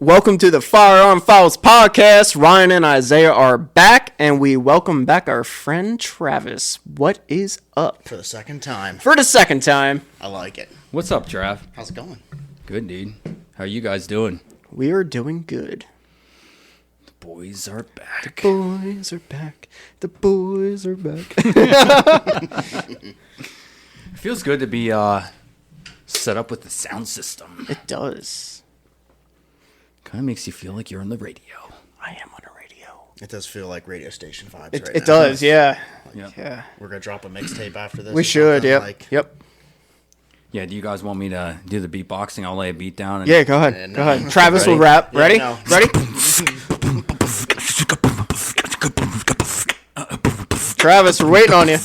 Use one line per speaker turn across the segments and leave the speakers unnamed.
Welcome to the Firearm Files Podcast. Ryan and Isaiah are back, and we welcome back our friend Travis. What is up?
For the second time.
For the second time.
I like it.
What's up, Trav?
How's it going?
Good, dude. How you guys doing?
We are doing good.
The boys are back.
The boys are back. The boys are back.
It feels good to be set up with the sound system.
It does.
Kind of makes you feel like you're on the radio.
I am on a radio.
It does feel like radio station vibes
It
right now.
does, yeah.
Yeah.
We're going to drop a mixtape after this.
We
or
should,
something,
yep.
Yeah, do you guys want me to do the beatboxing? I'll lay a beat down. And
Yeah, go ahead.
And,
Go ahead. Travis will rap.
Yeah,
Ready?
no.
Ready? Travis, we're waiting on you.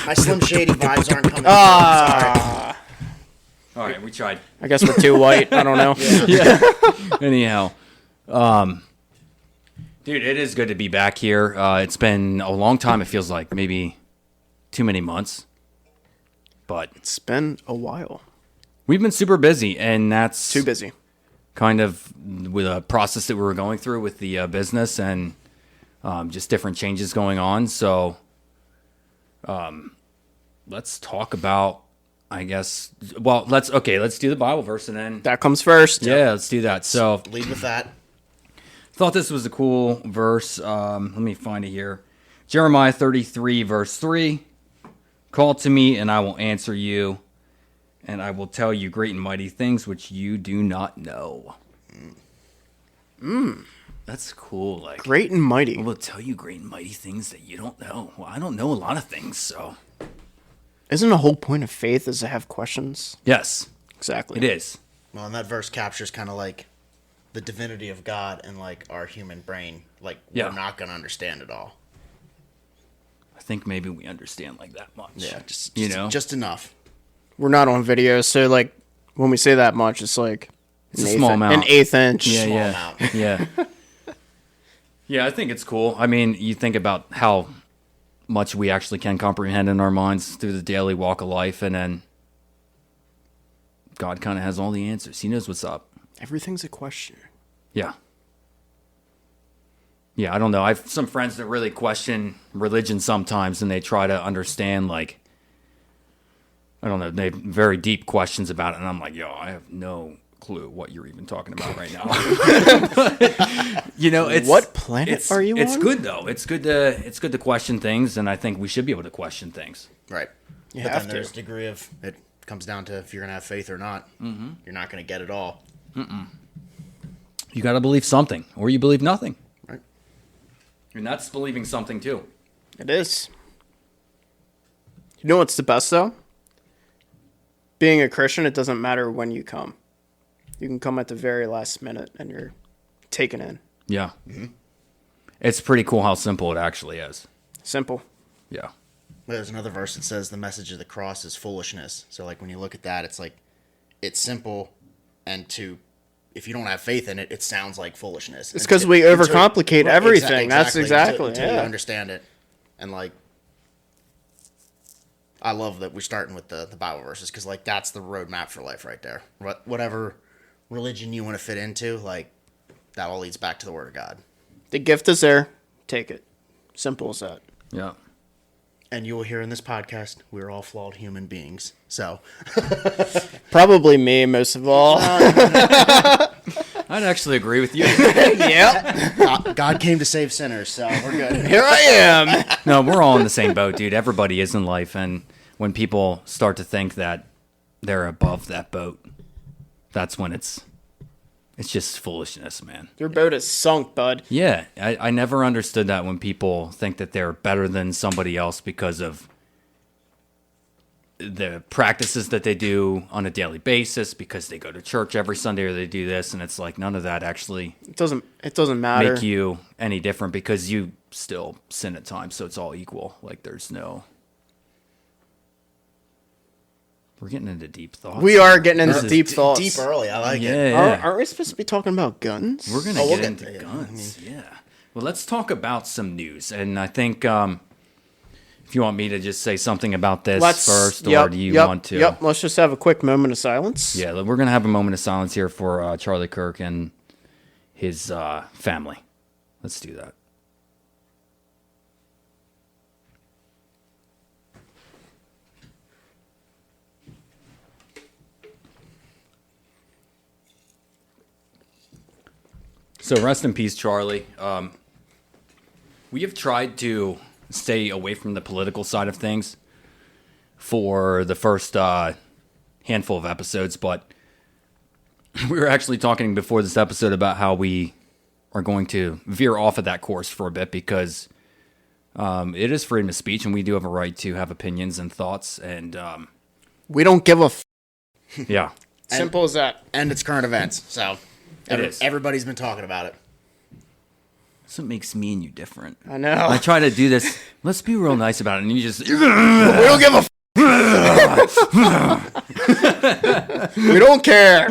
My Slim Shady vibes aren't coming. Sorry.
All right, we tried.
I guess we're too white. I don't know.
Yeah. Anyhow, dude, it is good to be back here. It's been a long time. It feels like maybe too many months, but
It's been a while.
we've been super busy, and that's
Too busy.
kind of with a process that we were going through with the business and just different changes going on. So let's talk about, I guess, well, let's do the Bible verse and then,
That comes first.
yeah, let's do that. So
Lead with that.
thought this was a cool verse. Let me find it here. Jeremiah 33, verse 3. Call to me, and I will answer you, and I will tell you great and mighty things which you do not know. That's cool. Like,
Great and mighty.
I will tell you great and mighty things that you don't know. Well, I don't know a lot of things, so.
Isn't the whole point of faith is to have questions?
Yes,
Exactly.
it is.
Well, and that verse captures kind of like the divinity of God and like our human brain. Like,
Yeah.
we're not going to understand it all.
I think maybe we understand like that much.
Yeah, just enough.
We're not on video, so like when we say that much, it's like
It's a small amount.
an eighth inch.
Yeah,
Small
yeah,
amount.
yeah. Yeah, I think it's cool. I mean, you think about how much we actually can comprehend in our minds through the daily walk of life, and then God kind of has all the answers. He knows what's up.
Everything's a question.
Yeah. Yeah, I don't know. I have some friends that really question religion sometimes, and they try to understand, like, I don't know, they have very deep questions about it, and I'm like, yo, I have no clue what you're even talking about right now. You know, it's
What planet are you
It's
on?
good though. It's good to question things, and I think we should be able to question things.
Right.
You
But
have
then
to.
there's a degree of, it comes down to if you're going to have faith or not. Mm-hmm. You're not going to get it all.
You got to believe something, or you believe nothing,
Right.
and that's believing something too.
It is. You know what's the best though? Being a Christian, it doesn't matter when you come. You can come at the very last minute and you're taken in.
Yeah, It's pretty cool how simple it actually is.
Simple.
Yeah.
There's another verse that says the message of the cross is foolishness. So like when you look at that, it's like, it's simple, and if you don't have faith in it, it sounds like foolishness.
It's because we overcomplicate everything. That's exactly,
until you
yeah.
understand it. And like, I love that we're starting with the Bible verses, because like that's the roadmap for life right there. Whatever religion you want to fit into, like that all leads back to the Word of God.
The gift is there. Take it. Simple as that.
Yeah.
And you will hear in this podcast, we're all flawed human beings. So
Probably me most of all.
I'd actually agree with you.
Yep.
God came to save sinners, so we're good.
Here I am.
No, we're all in the same boat, dude. Everybody is in life, and when people start to think that they're above that boat, that's when it's just foolishness, man.
Your boat is sunk, bud.
Yeah, I never understood that when people think that they're better than somebody else because of the practices that they do on a daily basis, because they go to church every Sunday or they do this, and it's like none of that actually
It doesn't matter.
make you any different, because you still sin at times, so it's all equal. Like there's no... We're getting into deep thoughts.
We are getting into
This is
deep thoughts.
Deep early, I like it.
Yeah.
Aren't we supposed to be talking about guns?
We're going to
Oh, we'll
get
get
into
there, yeah.
guns. Yeah. Well, let's talk about some news. And I think if you want me to just say something about this first, or do you want to?
Yep. Let's just have a quick moment of silence.
Yeah, we're going to have a moment of silence here for Charlie Kirk and his family. Let's do that. So rest in peace, Charlie. We have tried to stay away from the political side of things for the first handful of episodes, but we were actually talking before this episode about how we are going to veer off of that course for a bit because it is freedom of speech and we do have a right to have opinions and thoughts. And
We don't give a
yeah.
Simple as that.
And it's current events, so
It is.
everybody's been talking about it.
That's what makes me and you different.
I know.
I try to do this. Let's be real nice about it. And you just...
We don't give a We don't care.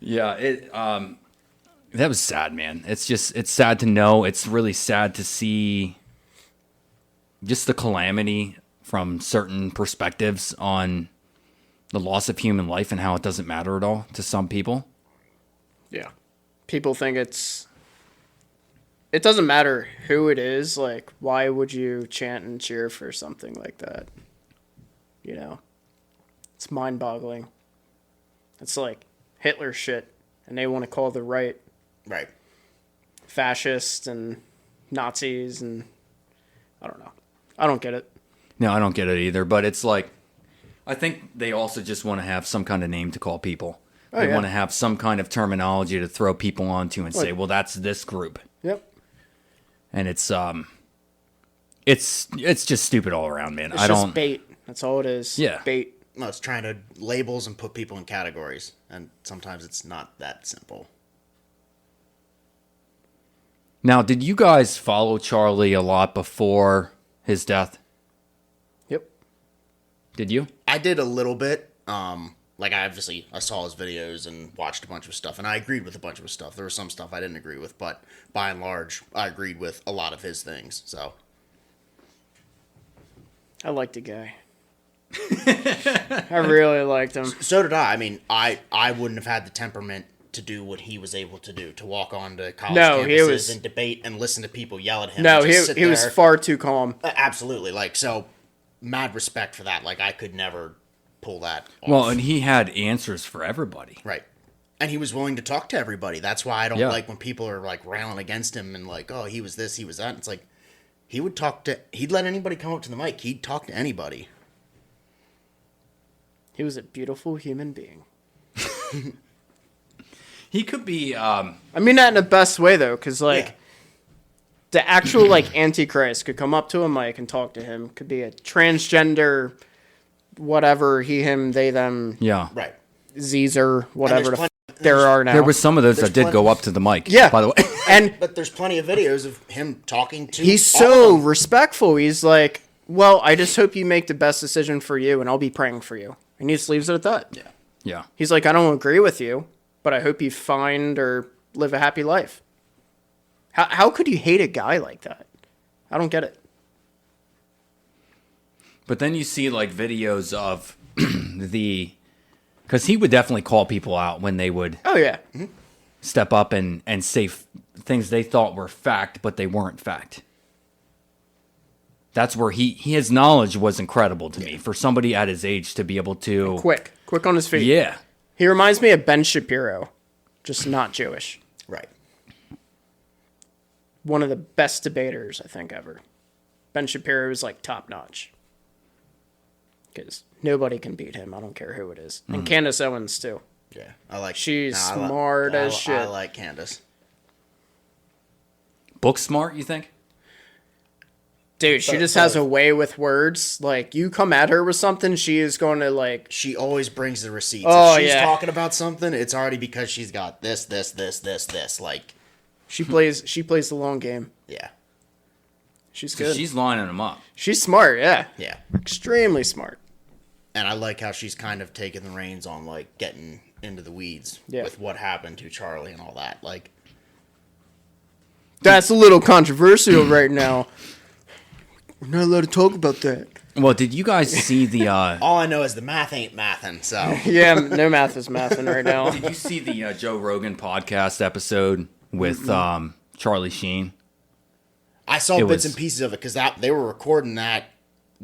Yeah, that was sad, man. It's sad to know. It's really sad to see just the calamity from certain perspectives on the loss of human life and how it doesn't matter at all to some people.
Yeah. People think it doesn't matter who it is. Like, why would you chant and cheer for something like that? You know? It's mind-boggling. It's like Hitler shit, and they want to call the right
Right.
fascist and Nazis, and I don't know. I don't get it.
No, I don't get it either, but it's like, I think they also just want to have some kind of name to call people.
Oh,
They
yeah.
want to have some kind of terminology to throw people onto and say, well, that's this group.
Yep.
And it's just stupid all around, man.
It's
I
just
don't...
bait. That's all it is.
Yeah.
Bait.
No, it's trying to labels and put people in categories, and sometimes it's not that simple.
Now, did you guys follow Charlie a lot before his death?
Yep.
Did you?
I did a little bit. Like I saw his videos and watched a bunch of stuff, and I agreed with a bunch of his stuff. There was some stuff I didn't agree with, but by and large, I agreed with a lot of his things. So
I liked the guy. I really liked him.
so did I. I mean, I wouldn't have had the temperament to do what he was able to do, to walk onto college campuses and debate and listen to people yell at him.
No,
and just sit
he was
there.
far too calm.
Absolutely. Like, so mad respect for that. Like, I could never pull that off.
Well, and he had answers for everybody.
Right. And he was willing to talk to everybody. That's why I don't
Yeah.
like when people are like railing against him and like, oh, he was this, he was that. It's like, he'd let anybody come up to the mic. He'd talk to anybody.
He was a beautiful human being.
He could be...
I mean that in the best way, though, because, like,
Yeah.
the actual, like, Antichrist could come up to a mic and talk to him. Could be a transgender, whatever, he, him, they, them,
yeah.
Right.
Zeezer, whatever
plenty-
there are now.
There was some of those that
There's
did
plenty-
go up to the mic,
Yeah.
by the way.
And
But there's plenty of videos of him talking to
he's
all of
so
them.
respectful. He's like, well, I just hope you make the best decision for you, and I'll be praying for you. And he just leaves it at that.
Yeah.
Yeah.
He's like, I don't agree with you, but I hope you find or live a happy life. How could you hate a guy like that? I don't get it.
But then you see, like, videos of because he would definitely call people out when they would
Oh, yeah.
step up and say things they thought were fact, but they weren't fact. That's where his knowledge was incredible to me for somebody at his age to be able to.
Quick on his feet.
Yeah.
He reminds me of Ben Shapiro, just not Jewish.
Right.
One of the best debaters, I think, ever. Ben Shapiro is like top notch. Because nobody can beat him. I don't care who it is. And Candace Owens, too.
Yeah. I like
She's
I li-
smart as
I
shit.
like Candace.
Book smart, you think?
Dude, she just has a way with words. Like, you come at her with something, she is going to, like...
She always brings the receipts.
Oh,
if she's
yeah.
talking about something, it's already because she's got this. Like,
She plays the long game.
yeah.
She's good.
She's lining them up.
She's smart, yeah.
Yeah.
Extremely smart.
And I like how she's kind of taking the reins on, like, getting into the weeds
Yeah.
with what happened to Charlie and all that. Like,
That's a little controversial right now. We're not allowed to talk about that.
Well, did you guys see the?
All I know is the math ain't mathin', so.
Yeah, no math is mathin' right now.
Did you see the Joe Rogan podcast episode with Charlie Sheen?
I saw bits and pieces of it because they were recording that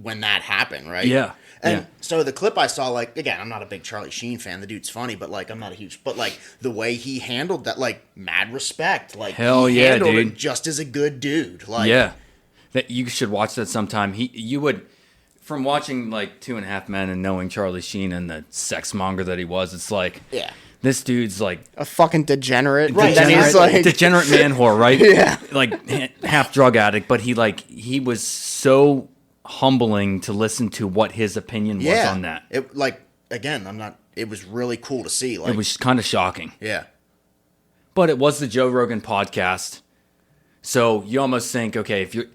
when that happened, right?
Yeah.
And so the clip I saw, like, again, I'm not a big Charlie Sheen fan. The dude's funny, but, like, I'm not a huge... But, like, the way he handled that, like, mad respect. Like,
hell
he
yeah,
handled
dude.
it just as a good dude. Like,
yeah. That you should watch that sometime. You would... From watching, like, 2.5 Men and knowing Charlie Sheen and the sex monger that he was, it's like...
Yeah.
This dude's, like...
A fucking degenerate.
Right.
Then he's like...
Degenerate man whore, right?
Yeah.
Like, half drug addict, but he was so... humbling to listen to what his opinion was on that.
It, like, again, it was really cool to see. Like,
It was kind of shocking.
yeah.
But it was the Joe Rogan podcast. So you almost think, okay, if you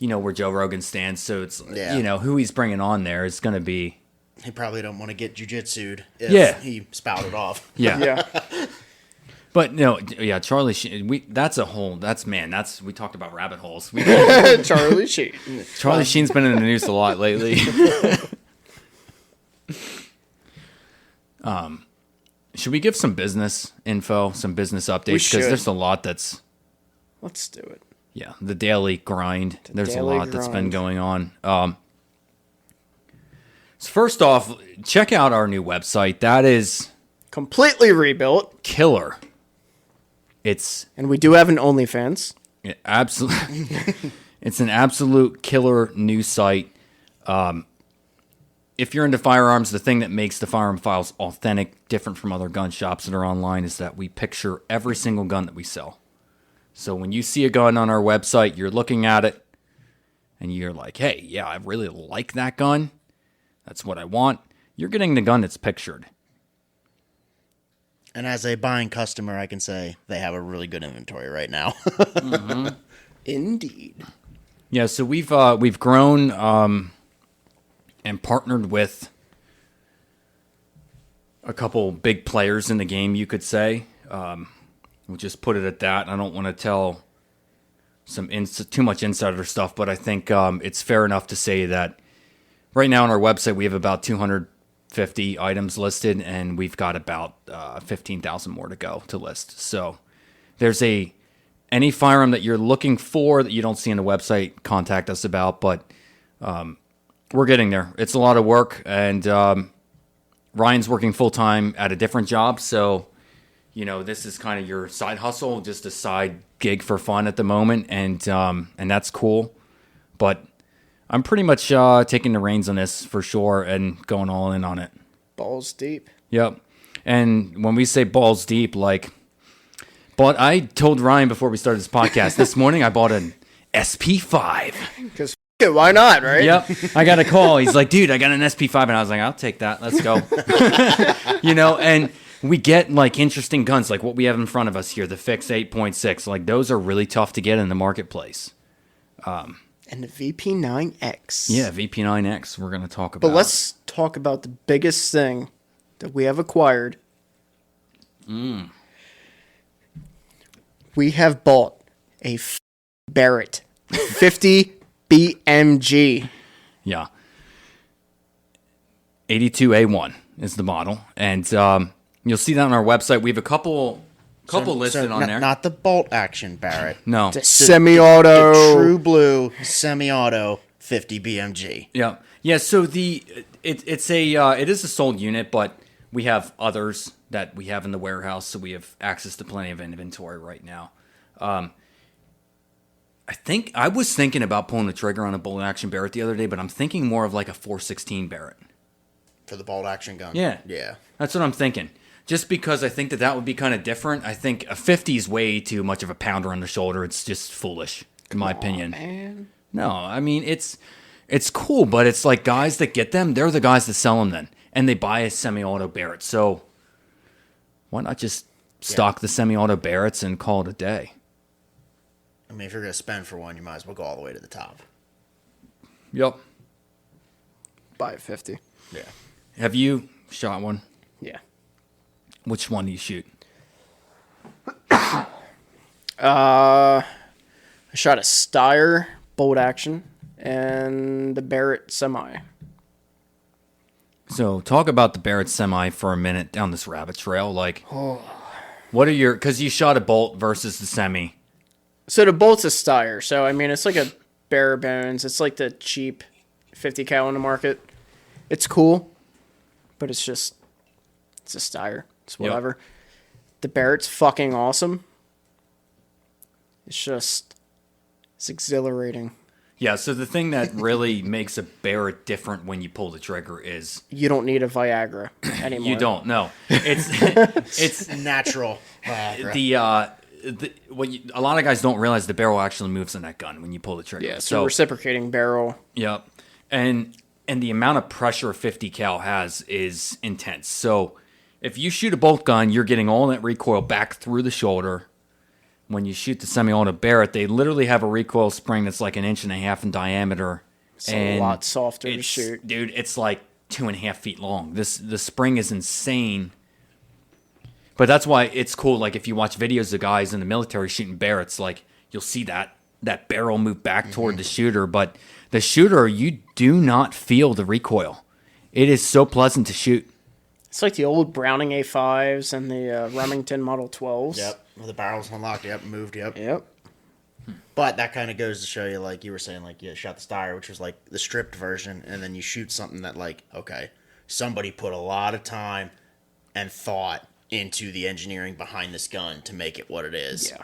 know where Joe Rogan stands, so it's, you know, who he's bringing on there is going to be.
He probably don't want to get jujitsu'd if he spouted off.
Yeah.
Yeah.
But no, yeah, Charlie Sheen, we talked about rabbit holes.
Charlie Sheen.
Charlie Sheen's been in the news a lot lately. Should we give some business info, some business updates?
should.
Because there's a lot that's...
Let's do it.
Yeah, the daily grind. There's a
daily
lot that's been
grind.
going on. So first off, check out our new website. That is
Completely rebuilt.
killer.
And we do have an OnlyFans.
It's an absolute killer new site. If you're into firearms, the thing that makes the Firearm Files authentic, different from other gun shops that are online, is that we picture every single gun that we sell. So when you see a gun on our website, you're looking at it, and you're like, hey, yeah, I really like that gun. That's what I want. You're getting the gun that's pictured.
And as a buying customer, I can say they have a really good inventory right now.
Indeed.
Yeah, so we've grown and partnered with a couple big players in the game, you could say. We'll just put it at that. I don't want to tell too much insider stuff, but I think it's fair enough to say that right now on our website we have about 250 items listed, and we've got about 15,000 more to go to list. So there's any firearm that you're looking for that you don't see on the website, contact us about. But we're getting there. It's a lot of work, and Ryan's working full time at a different job, so you know this is kind of your side hustle, just a side gig for fun at the moment, and that's cool. But I'm pretty much taking the reins on this for sure and going all in on it.
Balls deep.
Yep. And when we say balls deep, like, but I told Ryan before we started this podcast this morning, I bought an SP5.
Because it, why not, right?
Yep. I got a call. He's like, dude, I got an SP5. And I was like, I'll take that. Let's go. You know, and we get like interesting guns like what we have in front of us here, the Fix 8.6. Like those are really tough to get in the marketplace.
And the VP9X.
Yeah, VP9X we're going to talk about.
But let's talk about the biggest thing that we have acquired. We have bought a Barrett 50 BMG.
Yeah. 82A1 is the model. And you'll see that on our website. We have a couple listed on there.
Not the bolt action Barrett.
No.
The semi-auto.
The true blue semi-auto 50 BMG.
Yeah. Yeah, so it is a sold unit, but we have others that we have in the warehouse, so we have access to plenty of inventory right now. I was thinking about pulling the trigger on a bolt action Barrett the other day, but I'm thinking more of like a 416 Barrett.
For the bolt action gun?
Yeah.
Yeah.
That's what I'm thinking. Just because I think that would be kind of different. I think a 50 is way too much of a pounder on the shoulder. It's just foolish, in my opinion.
Man.
No, I mean, it's cool, but it's like guys that get them, they're the guys that sell them then. And they buy a semi-auto Barrett. So why not just stock the semi-auto Barretts and call it a day?
I mean, if you're going to spend for one, you might as well go all the way to the top.
Yep.
Buy a 50.
Yeah.
Have you shot one?
Yeah.
Which one do you shoot?
I shot a Steyr bolt action and the Barrett Semi.
So talk about the Barrett Semi for a minute down this rabbit trail. Like, what are your, because you shot a bolt versus the Semi.
So the bolt's a Steyr. So, I mean, it's like a bare bones. It's like the cheap 50 cal in the market. It's cool, but it's a Steyr. It's whatever. Yep. The Barrett's fucking awesome. It's exhilarating.
Yeah, so the thing that really makes a Barrett different when you pull the trigger is...
You don't need a Viagra anymore.
You don't, no. It's
natural Viagra.
A lot of guys don't realize the barrel actually moves on that gun when you pull the trigger.
Yeah, so reciprocating barrel.
Yep. And the amount of pressure a 50 cal has is intense. So if you shoot a bolt gun, you're getting all that recoil back through the shoulder. When you shoot the semi-auto Barrett, they literally have a recoil spring that's like 1.5 inches in diameter.
It's a lot softer to shoot.
Dude, it's like 2.5 feet long. The spring is insane. But that's why it's cool. Like if you watch videos of guys in the military shooting Barretts, like you'll see that barrel move back toward the shooter. But the shooter, you do not feel the recoil. It is so pleasant to shoot.
It's like the old Browning A5s and the Remington Model 12s.
Yep. The barrel's unlocked. Yep. Moved. Yep.
Yep.
But that kind of goes to show you, like you were saying, like you shot the Steyr, which was like the stripped version, and then you shoot something that, like, okay, somebody put a lot of time and thought into the engineering behind this gun to make it what it is.
Yeah.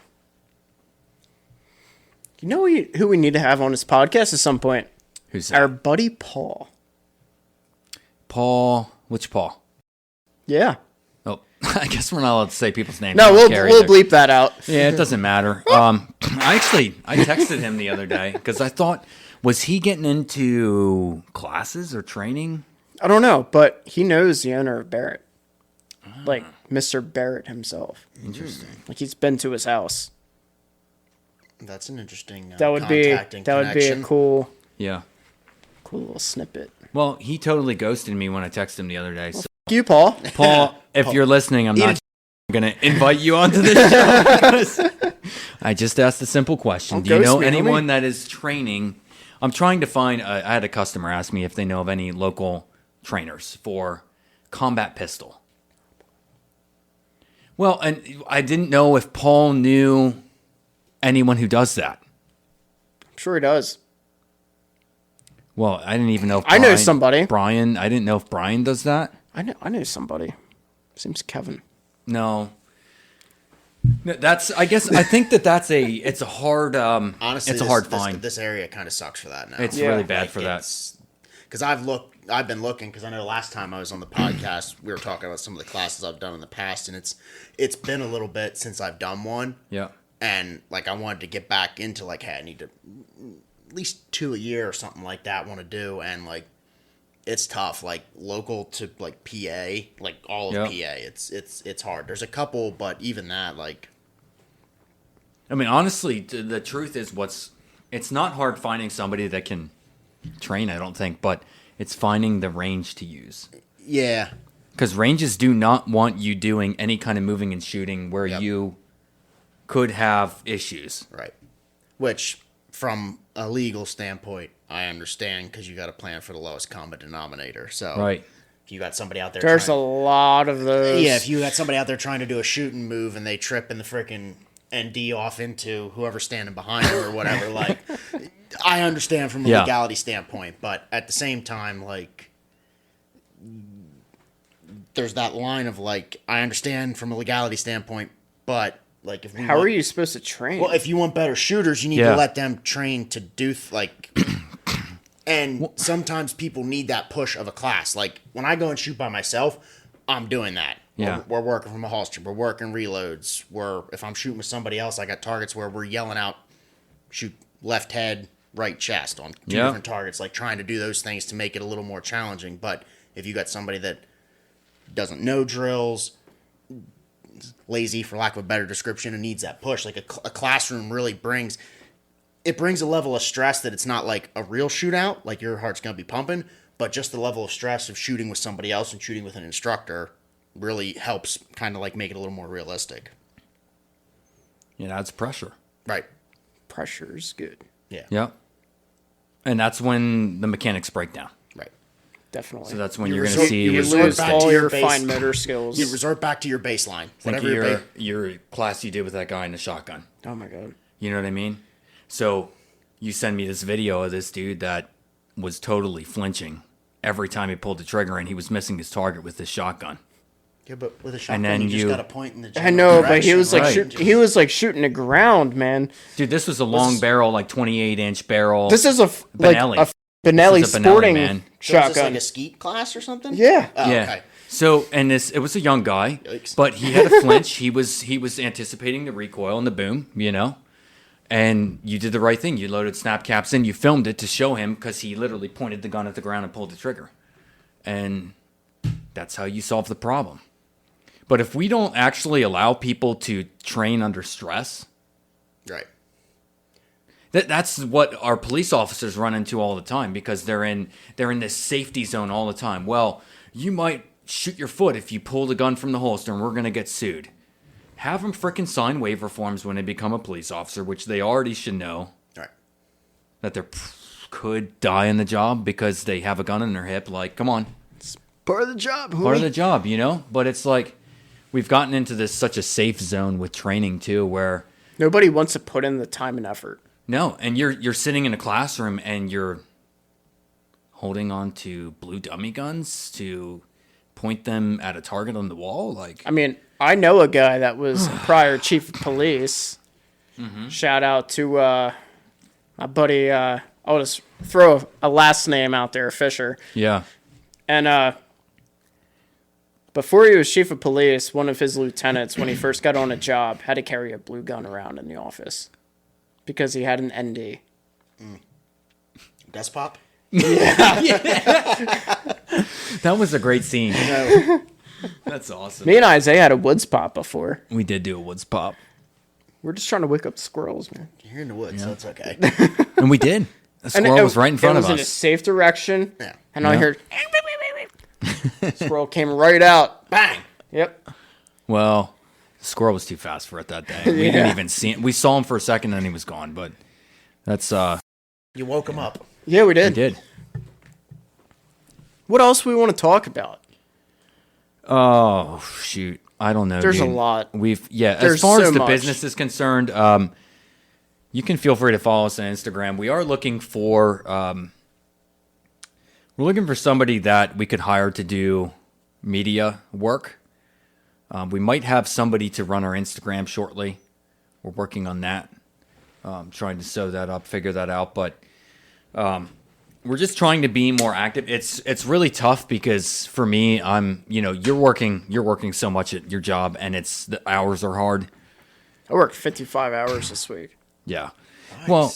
You know who we need to have on this podcast at some point?
Who's that?
Our buddy Paul.
Paul? Which Paul?
Yeah.
Oh, I guess we're not allowed to say people's names.
No, we'll bleep that out.
Yeah, it doesn't matter. I texted him the other day because I thought, was he getting into classes or training?
I don't know, but he knows the owner of Barrett. Like Mr. Barrett himself.
Interesting.
Like he's been to his house.
That's an interesting
that would be a cool little snippet.
Well, he totally ghosted me when I texted him the other day. So.
Fuck you, Paul.
Paul, if you're listening, I'm not going to invite you onto this show. I just asked a simple question. Do you know anyone that is training? I'm trying to find, I had a customer ask me if they know of any local trainers for combat pistol. Well, and I didn't know if Paul knew anyone who does that.
I'm sure he does.
Well, I didn't even know if
I know somebody.
Brian, I didn't know if Brian does that.
I know somebody. Seems Kevin.
No. That's, I think that's it's a hard, honestly, it's a hard find.
This area kind of sucks for that now.
It's really bad for that.
Because I've been looking, because I know last time I was on the podcast, we were talking about some of the classes I've done in the past, and it's been a little bit since I've done one.
Yeah.
And, like, I wanted to get back into, like, hey, I need to, at least 2 a year or something like that, want to do, and, like, it's tough. Like, local to, like, PA, like, all of PA, it's hard. There's a couple, but even that, like...
I mean, honestly, the truth is it's not hard finding somebody that can train, I don't think, but it's finding the range to use.
Yeah.
Because ranges do not want you doing any kind of moving and shooting where you could have issues.
Right. Which, from a legal standpoint, I understand, because you got to plan for the lowest common denominator. So,
right.
If you got somebody out there,
there's a lot of those.
Yeah, if you got somebody out there trying to do a shooting move and they trip in the freaking ND off into whoever's standing behind them or whatever, like, I understand from a legality standpoint, but at the same time, like, there's that line of, like, I understand from a legality standpoint, but, like, if we
how are you supposed to train?
Well, if you want better shooters, you need to let them train to do, and sometimes people need that push of a class. Like, when I go and shoot by myself, I'm doing that.
Yeah.
We're working from a holster. We're working reloads. If I'm shooting with somebody else, I got targets where we're yelling out, shoot left head, right chest on two different targets, like trying to do those things to make it a little more challenging. But if you got somebody that doesn't know drills, lazy, for lack of a better description, and needs that push, like a classroom really brings a level of stress that it's not like a real shootout, like your heart's going to be pumping, but just the level of stress of shooting with somebody else and shooting with an instructor really helps kind of like make it a little more realistic.
It adds pressure.
Right.
Pressure's good.
Yeah.
Yep. And that's when the mechanics break down.
Right.
Definitely.
So that's when
You
you're going
resort-
to see
you
you
resort
lose
back
all
to your
your
base-
fine motor skills.
You resort back to your baseline.
think
Whatever your
your class you did with that guy in the shotgun.
Oh my god.
You know what I mean? So you send me this video of this dude that was totally flinching every time he pulled the trigger, and he was missing his target with this shotgun.
Yeah, but with a shotgun,
then
you just
you-
got to point in the
I know, but he
direction,
was like
right?
he was like shooting the ground, man.
Dude, this was a long barrel, like 28-inch barrel.
This is a
Benelli.
like a Benelli
This is a Benelli,
sporting
man.
So is this
shotgun.
like a skeet class or something?
Yeah.
Oh,
Yeah.
okay.
So, and it was a young guy,
Yikes.
but he had a flinch. He was anticipating the recoil and the boom, you know. And you did the right thing. You loaded snap caps in. You filmed it to show him because he literally pointed the gun at the ground and pulled the trigger. And that's how you solve the problem. But if we don't actually allow people to train under stress,
Right.
that's what our police officers run into all the time because they're in this safety zone all the time. Well, you might shoot your foot if you pull the gun from the holster and we're going to get sued. Have them frickin' sign waiver forms when they become a police officer, which they already should know
Right.
that they could die in the job because they have a gun in their hip. Like, come on,
Part of the job.
part of the job, you know? But it's like we've gotten into this such a safe zone with training too where
Nobody wants to put in the time and effort.
no, and you're sitting in a classroom and you're holding on to blue dummy guns to point them at a target on the wall. Like,
I mean, I know a guy that was prior chief of police. Shout out to my buddy. I'll just throw a last name out there, Fisher.
yeah,
And before he was chief of police, one of his lieutenants, when he first got on a job, had to carry a blue gun around in the office because he had an ND.
Despot?
that was a great scene. That's awesome.
Me and Isaiah had a woods pop before.
We did do a woods pop,
We're just trying to wake up squirrels, man.
You're in the woods, so it's okay.
and we did. A squirrel was right in front
it
of
was in a
us.
safe direction.
Yeah.
And I
Yeah.
heard squirrel came right out.
Bang!
Yep.
Well, the squirrel was too fast for it that day. We didn't
Yeah.
even see him. We saw him for a second, and then he was gone. But that's
You woke him up.
Yeah, we
we
did.
did.
What else do we want to talk about?
Oh shoot, I don't know.
There's a
dude.
lot.
As
There's
far
so
as the
much.
business is concerned, you can feel free to follow us on Instagram. We are looking for we're looking for somebody that we could hire to do media work. We might have somebody to run our Instagram shortly. We're working on that. Trying to sew that up, figure that out, but we're just trying to be more active. It's really tough because for me, you're working so much at your job, and the hours are hard.
I worked 55 hours this week.
Yeah.
Nice.
Well,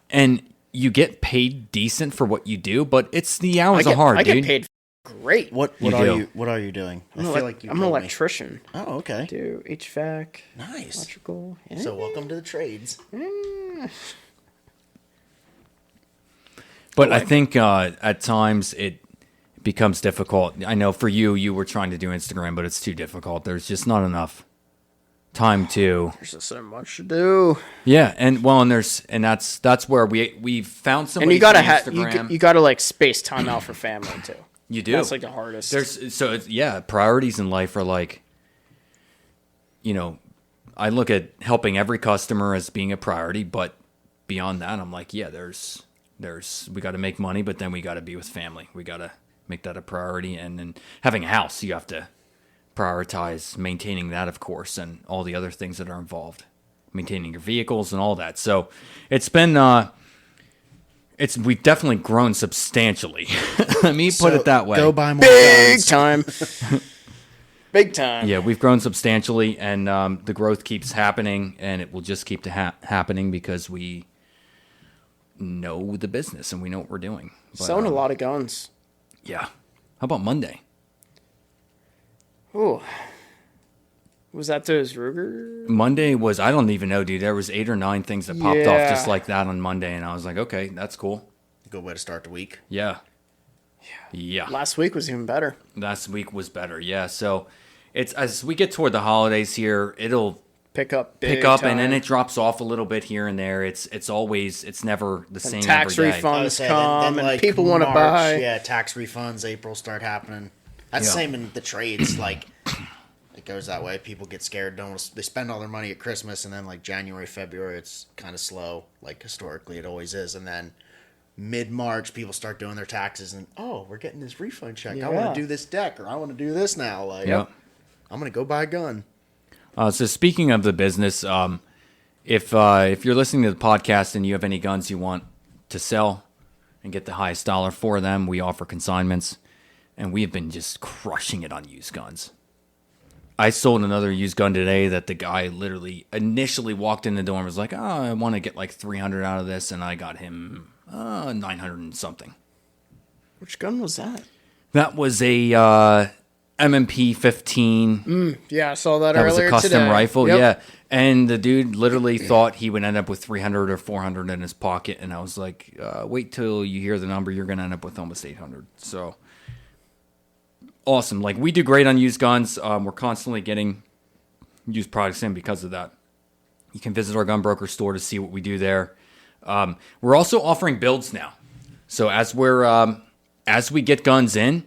and you get paid decent for what you do, but it's the hours are hard,
I
dude.
get paid great.
What
You
are
do.
you what are you doing? I
I'm,
feel like you
I'm an
told me.
electrician.
Oh, okay.
Do HVAC,
Nice.
electrical. Yeah.
So welcome to the trades.
But I think at times it becomes difficult. I know for you were trying to do Instagram, but it's too difficult. There's just not enough time to.
There's just so much to do.
Yeah, and that's where we've found somebody.
And you gotta
for
have
Instagram.
you gotta like space time out for family too.
You do.
That's like the hardest.
Priorities in life are like, I look at helping every customer as being a priority, but beyond that, I'm like, yeah, we got to make money, but then we got to be with family. We got to make that a priority, and then having a house, you have to prioritize maintaining that, of course, and all the other things that are involved, maintaining your vehicles and all that. So it's been we've definitely grown substantially. Let me put it that way.
Go buy more
big
guns.
time. Big time.
Yeah, we've grown substantially, and the growth keeps happening, and it will just keep happening because we know the business and we know what we're doing. But,
Selling a lot of guns.
Yeah. How about Monday?
Ooh. Was that those Ruger?
Monday was, I don't even know, dude. There was 8 or 9 things that popped off
Yeah.
just like that on Monday, and I was like, okay, that's cool.
Good way to start the week.
Yeah. Yeah.
Last week was even better.
Last week was better. Yeah. So it's as we get toward the holidays here, it'll
pick up big
pick up,
time.
and then it drops off a little bit here and there. It's never the same.
Tax
every day.
refunds come, and people want to
March,
buy.
Yeah, tax refunds, April start happening. That's the same in the trades. Like, it goes that way. People get scared. They spend all their money at Christmas, and then like January, February, it's kind of slow. Like historically, it always is. And then mid-March, people start doing their taxes, and we're getting this refund check. I want to do this deck, or I want to do this now. Like, I'm gonna go buy a gun.
So speaking of the business, if you're listening to the podcast and you have any guns you want to sell and get the highest dollar for them, we offer consignments, and we have been just crushing it on used guns. I sold another used gun today that the guy literally initially walked in the door and was like, "Oh, I want to get like 300 out of this," and I got him 900 and something.
Which gun was that?
That was a M&P 15.
Yeah, I saw that
That
earlier
was a custom
today.
rifle,
Yep.
yeah. And the dude literally thought he would end up with 300 or 400 in his pocket, and I was like, wait till you hear the number, you're going to end up with almost 800. So, awesome. Like, we do great on used guns. We're constantly getting used products in because of that. You can visit our gun broker store to see what we do there. We're also offering builds now. So, as we get guns in,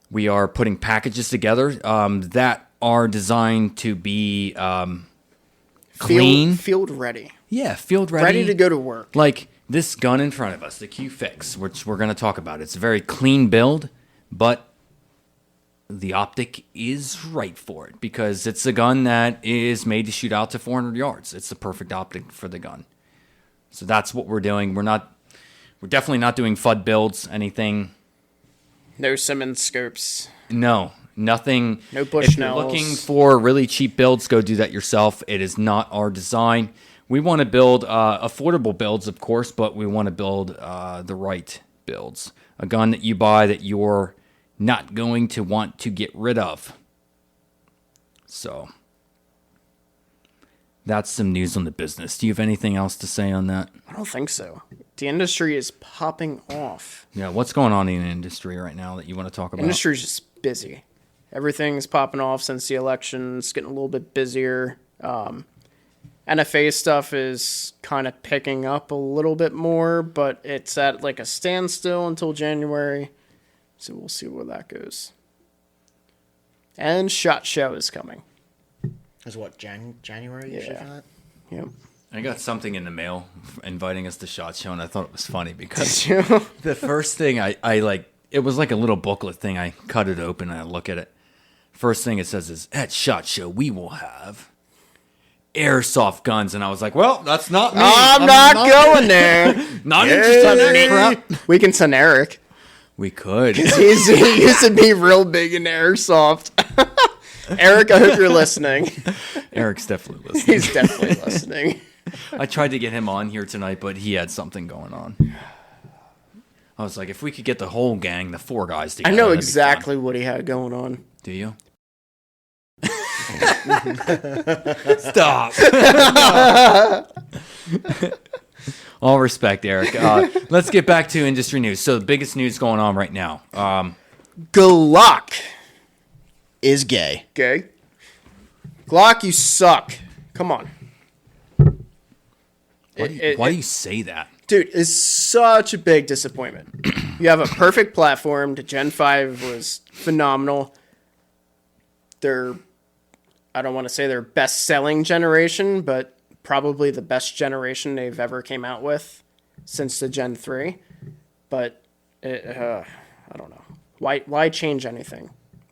we are putting packages together that are designed to be clean.
Field ready.
Yeah, field ready.
Ready to go to work.
Like this gun in front of us, the Q-Fix, which we're going to talk about. It's a very clean build, but the optic is right for it because it's a gun that is made to shoot out to 400 yards. It's the perfect optic for the gun. So that's what we're doing. We're definitely not doing FUD builds, anything.
No Simmons scopes.
No, nothing.
No Bushnells.
If you're looking for really cheap builds, go do that yourself. It is not our design. We want to build affordable builds, of course, but we want to build the right builds. A gun that you buy that you're not going to want to get rid of. So, that's some news on the business. Do you have anything else to say on that?
I don't think so. The industry is popping off.
Yeah, what's going on in the industry right now that you want to talk about?
Industry's just busy. Everything's popping off since the election. It's getting a little bit busier. NFA stuff is kind of picking up a little bit more, but it's at like a standstill until January. So we'll see where that goes. And SHOT Show is coming.
Is what, January?
Yeah. Yep.
I got something in the mail inviting us to SHOT Show, and I thought it was funny because
Did you?
the first thing I like, it was like a little booklet thing. I cut it open and I look at it. First thing it says is, at SHOT Show, we will have airsoft guns. And I was like, well, that's not me.
I'm not going there.
Not interested in that crap.
We can send Eric.
We could.
He used to be real big in airsoft. Eric, I hope you're listening.
Eric's definitely listening.
He's definitely listening.
I tried to get him on here tonight, but he had something going on. I was like, if we could get the whole gang, the 4 guys together.
I know
that'd be
exactly what he had going on.
fun. Do you? Stop. All respect, Eric. Let's get back to industry news. So the biggest news going on right now.
Glock.
Is gay.
Okay. Glock, you suck. Come on.
Why do you say that?
Dude, it's such a big disappointment. You have a perfect platform. The Gen 5 was phenomenal. I don't want to say their best-selling generation, but probably the best generation they've ever came out with since the Gen 3. But I don't know. Why change anything?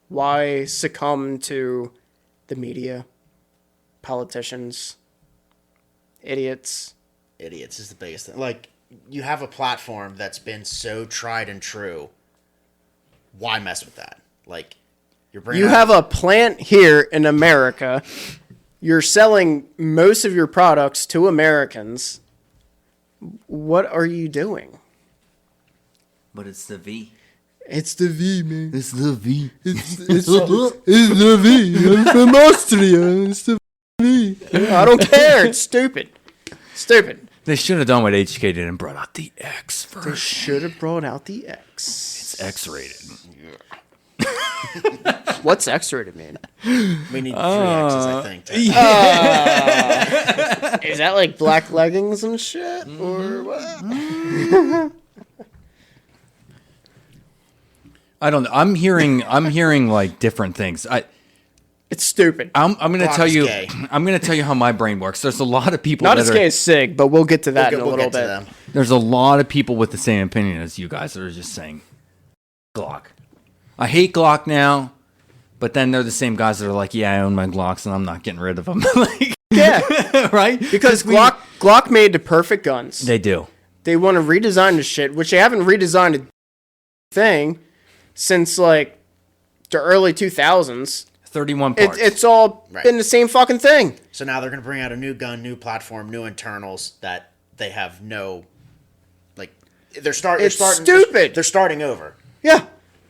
Why succumb to the media, politicians, idiots?
Idiots is the biggest thing. Like, you have a platform that's been so tried and true. Why mess with that? Like,
you have a plant here in America. You're selling most of your products to Americans. What are you doing?
But it's the V.
It's the V, man.
It's the V.
It's the V. I'm from Austria. It's the V. I don't care. It's stupid. Stupid.
They should have done what HK did and brought out the X
They
version.
should have brought out the X.
It's X-rated.
What's X-rated mean?
We need 3 X's, I think.
Is that like black leggings and shit? Or what?
I don't know. I'm hearing like different things.
It's stupid.
I'm going to
Glock
tell
is
you.
gay.
I'm going to tell you how my brain works. There's a lot of people
Not
that
as
are,
gay as Sig, but we'll get to that in a
We'll
little
get to
bit.
them.
There's a lot of people with the same opinion as you guys that are just saying Glock. I hate Glock now, but then they're the same guys that are like, yeah, I own my Glocks and I'm not getting rid of them. Like,
Yeah,
right?
because Glock made the perfect guns.
They do.
They want to redesign the shit, which they haven't redesigned a thing since like the early 2000s.
31 parts.
It's all
Right.
been the same fucking thing.
So now they're going to bring out a new gun, new platform, new internals that they have no, like, they're starting.
It's stupid.
They're starting over.
Yeah.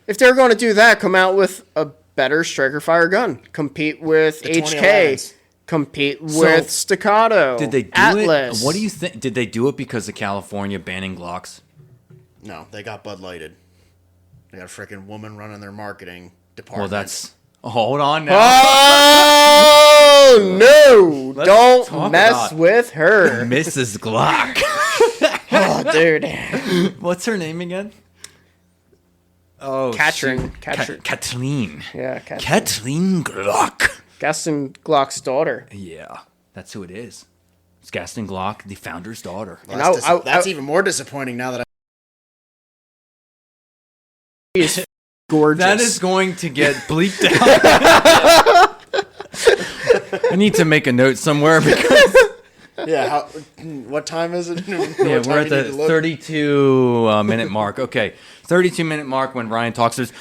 If they're going to do that, come out with a better striker fire gun. Compete with
The
HK.
2011s.
Compete with Staccato.
Did they do
Atlas.
it? What do you think? Did they do it because of California banning Glocks?
No, they got Bud Lighted. They got a freaking woman running their marketing department.
Well, that's. Hold on now.
Oh, no.
Let's
Don't
talk
mess
about-
with her.
Mrs. Glock.
Oh, dude.
What's her name again? Oh,
Katrin.
shoot.
Katrin.
Kathleen.
Yeah, Katrin.
Kathleen Glock.
Gaston Glock's daughter.
Yeah, that's who it is. It's Gaston Glock, the founder's daughter.
Well,
And
that's even more disappointing now that
She is gorgeous.
That is going to get bleeped out. I need to make a note somewhere because
Yeah, what time is it?
yeah, we're at the 32 minute mark. Okay, 32-minute mark when Ryan talks to us.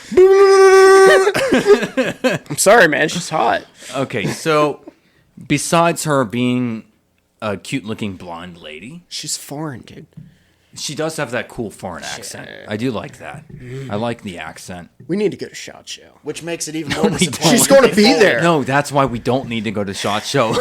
I'm sorry, man. She's hot.
Okay, so besides her being a cute-looking blonde lady,
She's foreign, dude.
she does have that cool foreign accent. I do like that. I like the accent.
We need to go to SHOT Show.
Which makes it even more
we
disappointing.
don't.
She's going to be there.
No, that's why we don't need to go to SHOT Show.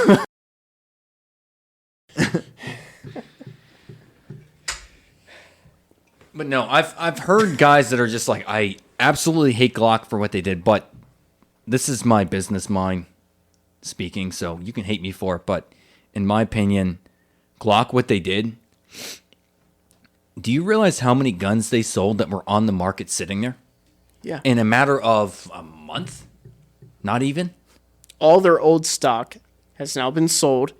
But no, I've heard guys that are just like, I absolutely hate Glock for what they did, but this is my business mind speaking, so you can hate me for it, but in my opinion, Glock, what they did, do you realize how many guns they sold that were on the market sitting there?
Yeah.
In a matter of a month? Not even?
All their old stock has now been sold,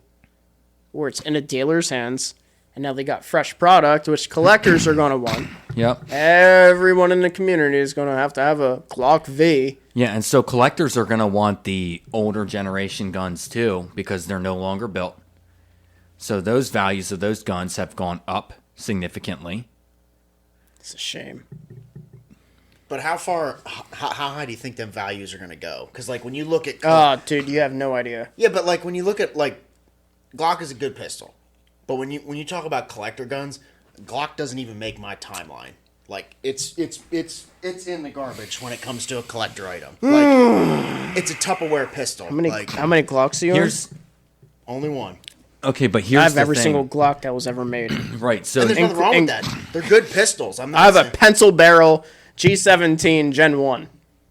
or it's in a dealer's hands, and now they got fresh product, which collectors are going to want.
Yep.
Everyone in the community is going to have a Glock V.
Yeah, and so collectors are going to want the older generation guns too because they're no longer built. So those values of those guns have gone up significantly.
It's a shame.
But how high do you think them values are going to go? Because like when you look at
Oh, dude, you have no idea.
yeah, but like when you look at like Glock is a good pistol, but when you talk about collector guns, Glock doesn't even make my timeline. Like it's in the garbage when it comes to a collector item. Like it's a Tupperware pistol.
How many Glocks do you own?
Here's
Only one.
okay, but here's
I have
the
every
thing.
single Glock that was ever made.
Right. So
And there's nothing wrong with
and-
that. They're good pistols. I'm not.
I have a
saying-
pencil barrel G17 Gen 1.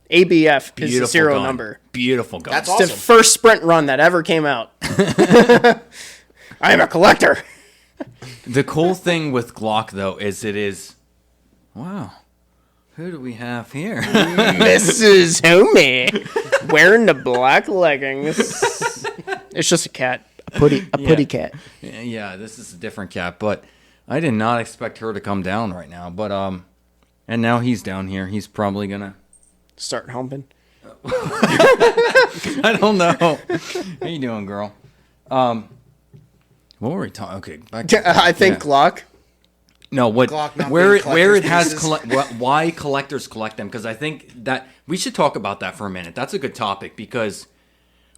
ABF is the
beautiful
serial
gun.
number.
Beautiful gun.
That's
It's the
awesome.
first sprint run that ever came out. I am a collector.
The cool thing with Glock though is it is wow. Who do we have here?
Mrs. Homie wearing the black leggings. It's just a cat. A putty cat.
Yeah, this is a different cat, but I did not expect her to come down right now. But and now he's down here. He's probably gonna.
Start humping.
I don't know. How you doing, girl? What were we talking? Okay, back
I think
yeah.
Glock.
No, what
Glock not
where
being
where it
collector's
has
pieces.
why collectors collect them? Because I think that we should talk about that for a minute. That's a good topic because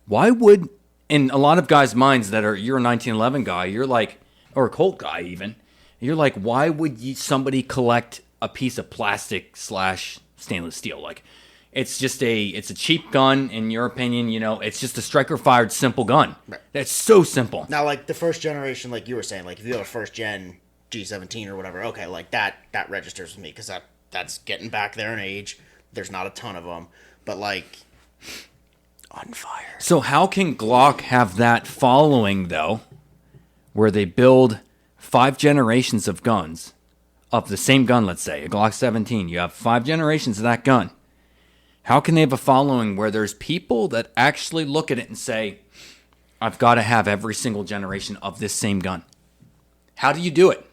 why would in a lot of guys' minds that are you're a 1911 guy, you're like or a Colt guy even, you're like why would somebody collect a piece of plastic / stainless steel? Like it's a cheap gun in your opinion. You know, it's just a striker fired simple gun.
Right.
That's so simple.
Now, like the first generation, like you were saying, like if you have a first gen G17 or whatever, okay, like that registers with me because that's getting back there in age. There's not a ton of them, But like,
On fire.
So how can Glock have that following, though, where they build 5 generations of guns, of the same gun, let's say, a Glock 17. You have 5 generations of that gun. How can they have a following where there's people that actually look at it and say, I've got to have every single generation of this same gun? How do you do it?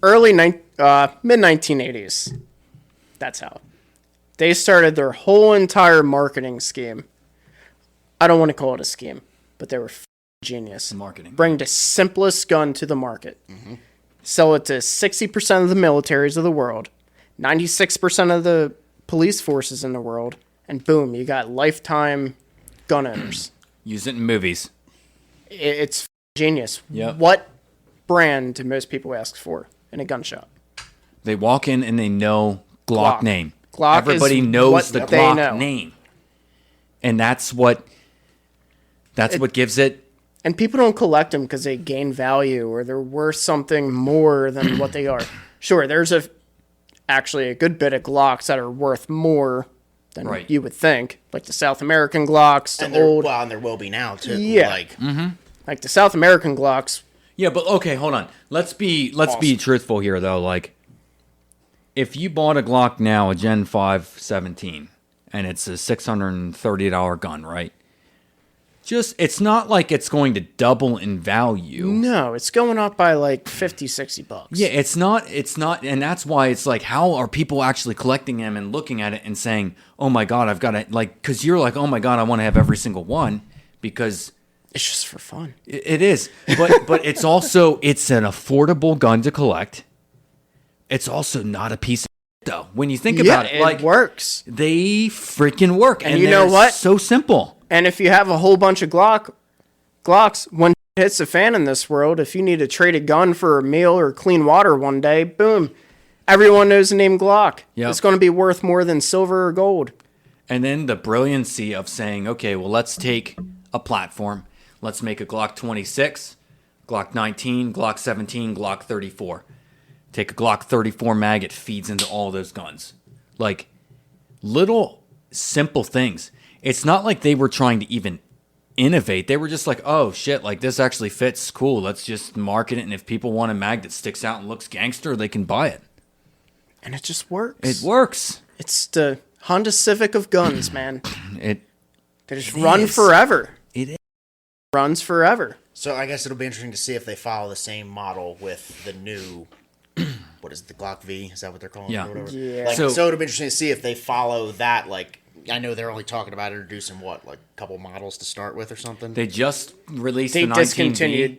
Mid-1980s. That's how. They started their whole entire marketing scheme. I don't want to call it a scheme, but they were genius.
Marketing.
Bring the simplest gun to the market. Mm-hmm. Sell it to 60% of the militaries of the world, 96% of the police forces in the world, and boom, you got lifetime gun owners.
Use it in movies.
It's genius.
Yep.
What brand do most people ask for in a gun shop?
They walk in and they know Glock name.
Glock
Everybody
is
knows
what
the
they
Glock
know.
name. And that's what gives it.
And people don't collect them because they gain value or they're worth something more than what they are. Sure, there's actually a good bit of Glocks that are worth more than you would think, like the South American Glocks,
and
the old.
Well, and there will be now too.
Yeah.
Like,
Like the South American Glocks.
Yeah, but okay, hold on. Let's be truthful here though. Like, if you bought a Glock now, a Gen 5 17, and it's a $630 gun, right? It's not like it's going to double in value.
No, it's going up by like 50, 60 bucks.
Yeah, it's not, and that's why it's like, how are people actually collecting them and looking at it and saying, oh my God, I've got to, like, because you're like, oh my God, I want to have every single one, because
it's just for fun.
It is, but it's also, it's an affordable gun to collect. It's also not a piece of shit, though. When you think about it, like,
works.
They freaking work, and
you know what?
So simple.
And if you have a whole bunch of Glocks, when it hits the fan in this world, if you need to trade a gun for a meal or clean water one day, boom, everyone knows the name Glock.
Yep.
It's going to be worth more than silver or gold.
And then the brilliancy of saying, okay, well, let's take a platform. Let's make a Glock 26, Glock 19, Glock 17, Glock 34. Take a Glock 34 mag, it feeds into all those guns. Like, little simple things. It's not like they were trying to even innovate. They were just like, oh, shit, like, this actually fits. Cool, let's just market it, and if people want a mag that sticks out and looks gangster, they can buy it.
And it just works.
It works.
It's the Honda Civic of guns, man.
They
just run forever.
It is.
Runs forever.
So I guess it'll be interesting to see if they follow the same model with the new, what is it, the Glock V? Is that what they're calling
Yeah.
it or whatever?
Yeah.
Like,
So
it'll be interesting to see if they follow that. Like, I know they're only talking about introducing like a couple models to start with or something.
They just released
They
the 19V.
discontinued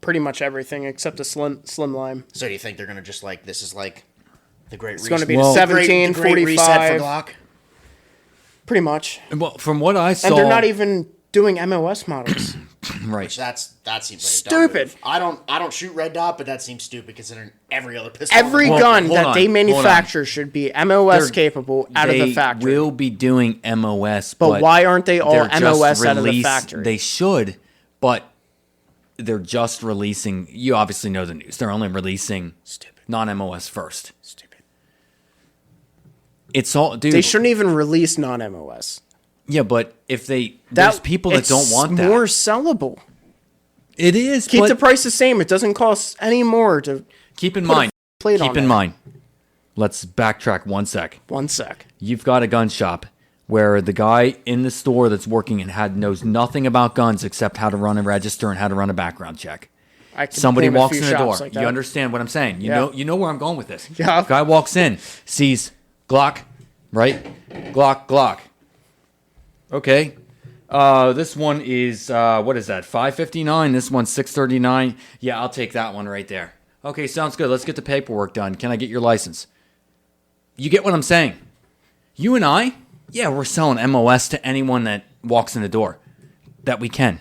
pretty much everything except the slim line.
So do you think they're going to just like, this is like the great
It's going to be
Well-
the 17,
the great reset
45.
for Glock?
Pretty much.
Well, from what I saw,
And they're not even doing MOS models.
right.
Which that seems like a dumb
Stupid.
move. I don't shoot red dot, but that seems stupid considering every other pistol.
Every
Well,
gun
hold
that
on,
they
hold
manufacture should be MOS capable out of the
They
factory.
will be doing MOS,
But why aren't they all
they're just
MOS out of the factory?
They should, but they're just releasing. You obviously know the news. They're only releasing non-MOS first.
Stupid.
It's all, dude.
They shouldn't even release non-MOS.
Yeah, but if there's people that don't want that.
It's more sellable.
It is.
Keep
but
the price the same. It doesn't cost any more to
keep in
put a
mind.
plate
Keep
on
in
it.
mind. Let's backtrack 1 sec.
1 sec.
You've got a gun shop where the guy in the store that's working and knows nothing about guns except how to run a register and how to run a background check.
I can
Somebody
name a
walks
few
in the door.
shops like
You
that.
understand what I'm saying?
Yeah.
You know where I'm going with this.
Yeah.
Guy walks in, sees Glock, right? Glock. Okay. This one is what is that? $559. This one's $639. Yeah, I'll take that one right there. Okay, sounds good. Let's get the paperwork done. Can I get your license? You get what I'm saying? You and I, yeah, we're selling MOS to anyone that walks in the door that we can.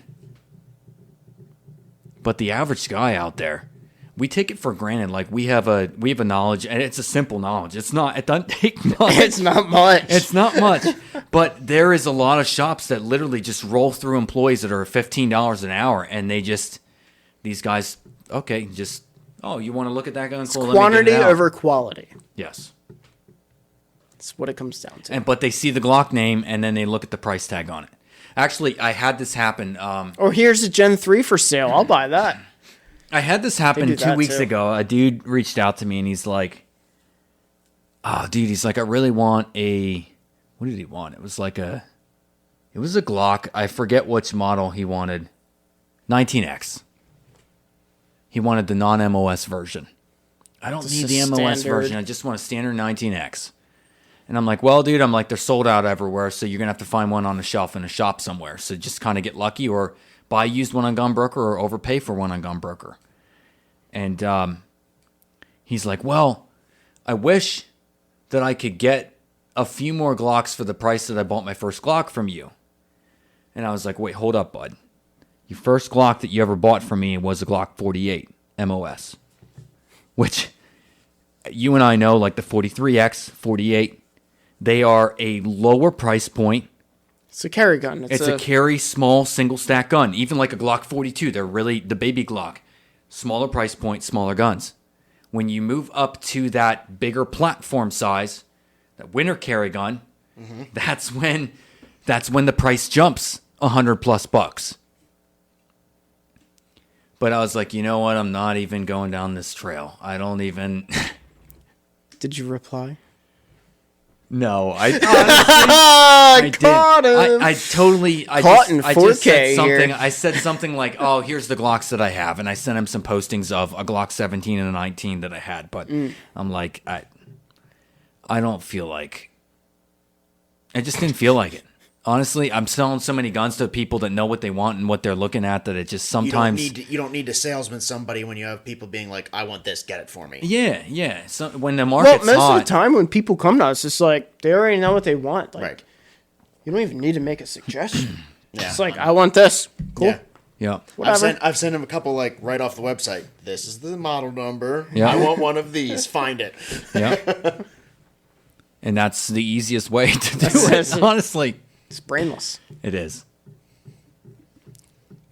But the average guy out there, we take it for granted. Like we have a knowledge, and it's a simple knowledge. It doesn't take much.
It's not much.
It's not much. But there is a lot of shops that literally just roll through employees that are $15 an hour, and these guys, okay, you want to look at that gun? Cool, let me get
quantity
it out.
over quality.
Yes.
That's what it comes down to.
But they see the Glock name, and then they look at the price tag on it. Actually, I had this happen.
Or here's a Gen 3 for sale. I'll buy that.
I had this happen 2 weeks
too.
ago. A dude reached out to me, and he's like, "Oh, dude," he's like, "I really want a." What did he want? It was a Glock. I forget which model he wanted. 19X. He wanted the non-MOS version. I don't need the MOS version. I just want a standard 19X. And I'm like, well, dude, they're sold out everywhere, so you're going to have to find one on the shelf in a shop somewhere. So just kind of get lucky or buy used one on Gunbroker or overpay for one on Gunbroker. And he's like, well, I wish that I could get a few more Glocks for the price that I bought my first Glock from you. And I was like, wait, hold up, bud. Your first Glock that you ever bought from me was a Glock 48 MOS, which you and I know, like the 43X, 48, they are a lower price point.
It's a carry gun.
It's a carry small single stack gun. Even like a Glock 42, they're really the baby Glock. Smaller price point, smaller guns. When you move up to that bigger platform size, that winter carry gun, that's when the price jumps $100+ But I was like, you know what? I'm not even going down this trail. I don't even.
Did you reply?
No, I honestly,
caught him.
I totally
Caught in 4K
I just said something.
here.
I said something like, "Oh, here's the Glocks that I have," and I sent him some postings of a Glock 17 and a 19 that I had. But I'm like, I don't feel like. I just didn't feel like it. Honestly, I'm selling so many guns to people that know what they want and what they're looking at that it just sometimes
you don't need to salesman somebody when you have people being like, I want this, get it for me.
Yeah. So when the
Well,
market's
most
hot,
of the time when people come to us, it's like they already know what they want. Like,
Right.
You don't even need to make a suggestion.
Yeah.
It's like, I want this. Cool.
Yeah.
yeah,
Whatever.
I've sent him a couple like right off the website. This is the model number.
Yeah.
I want one of these. Find it.
yeah, and that's the easiest way to do
That's
it.
it.
Honestly,
It's brainless.
it is.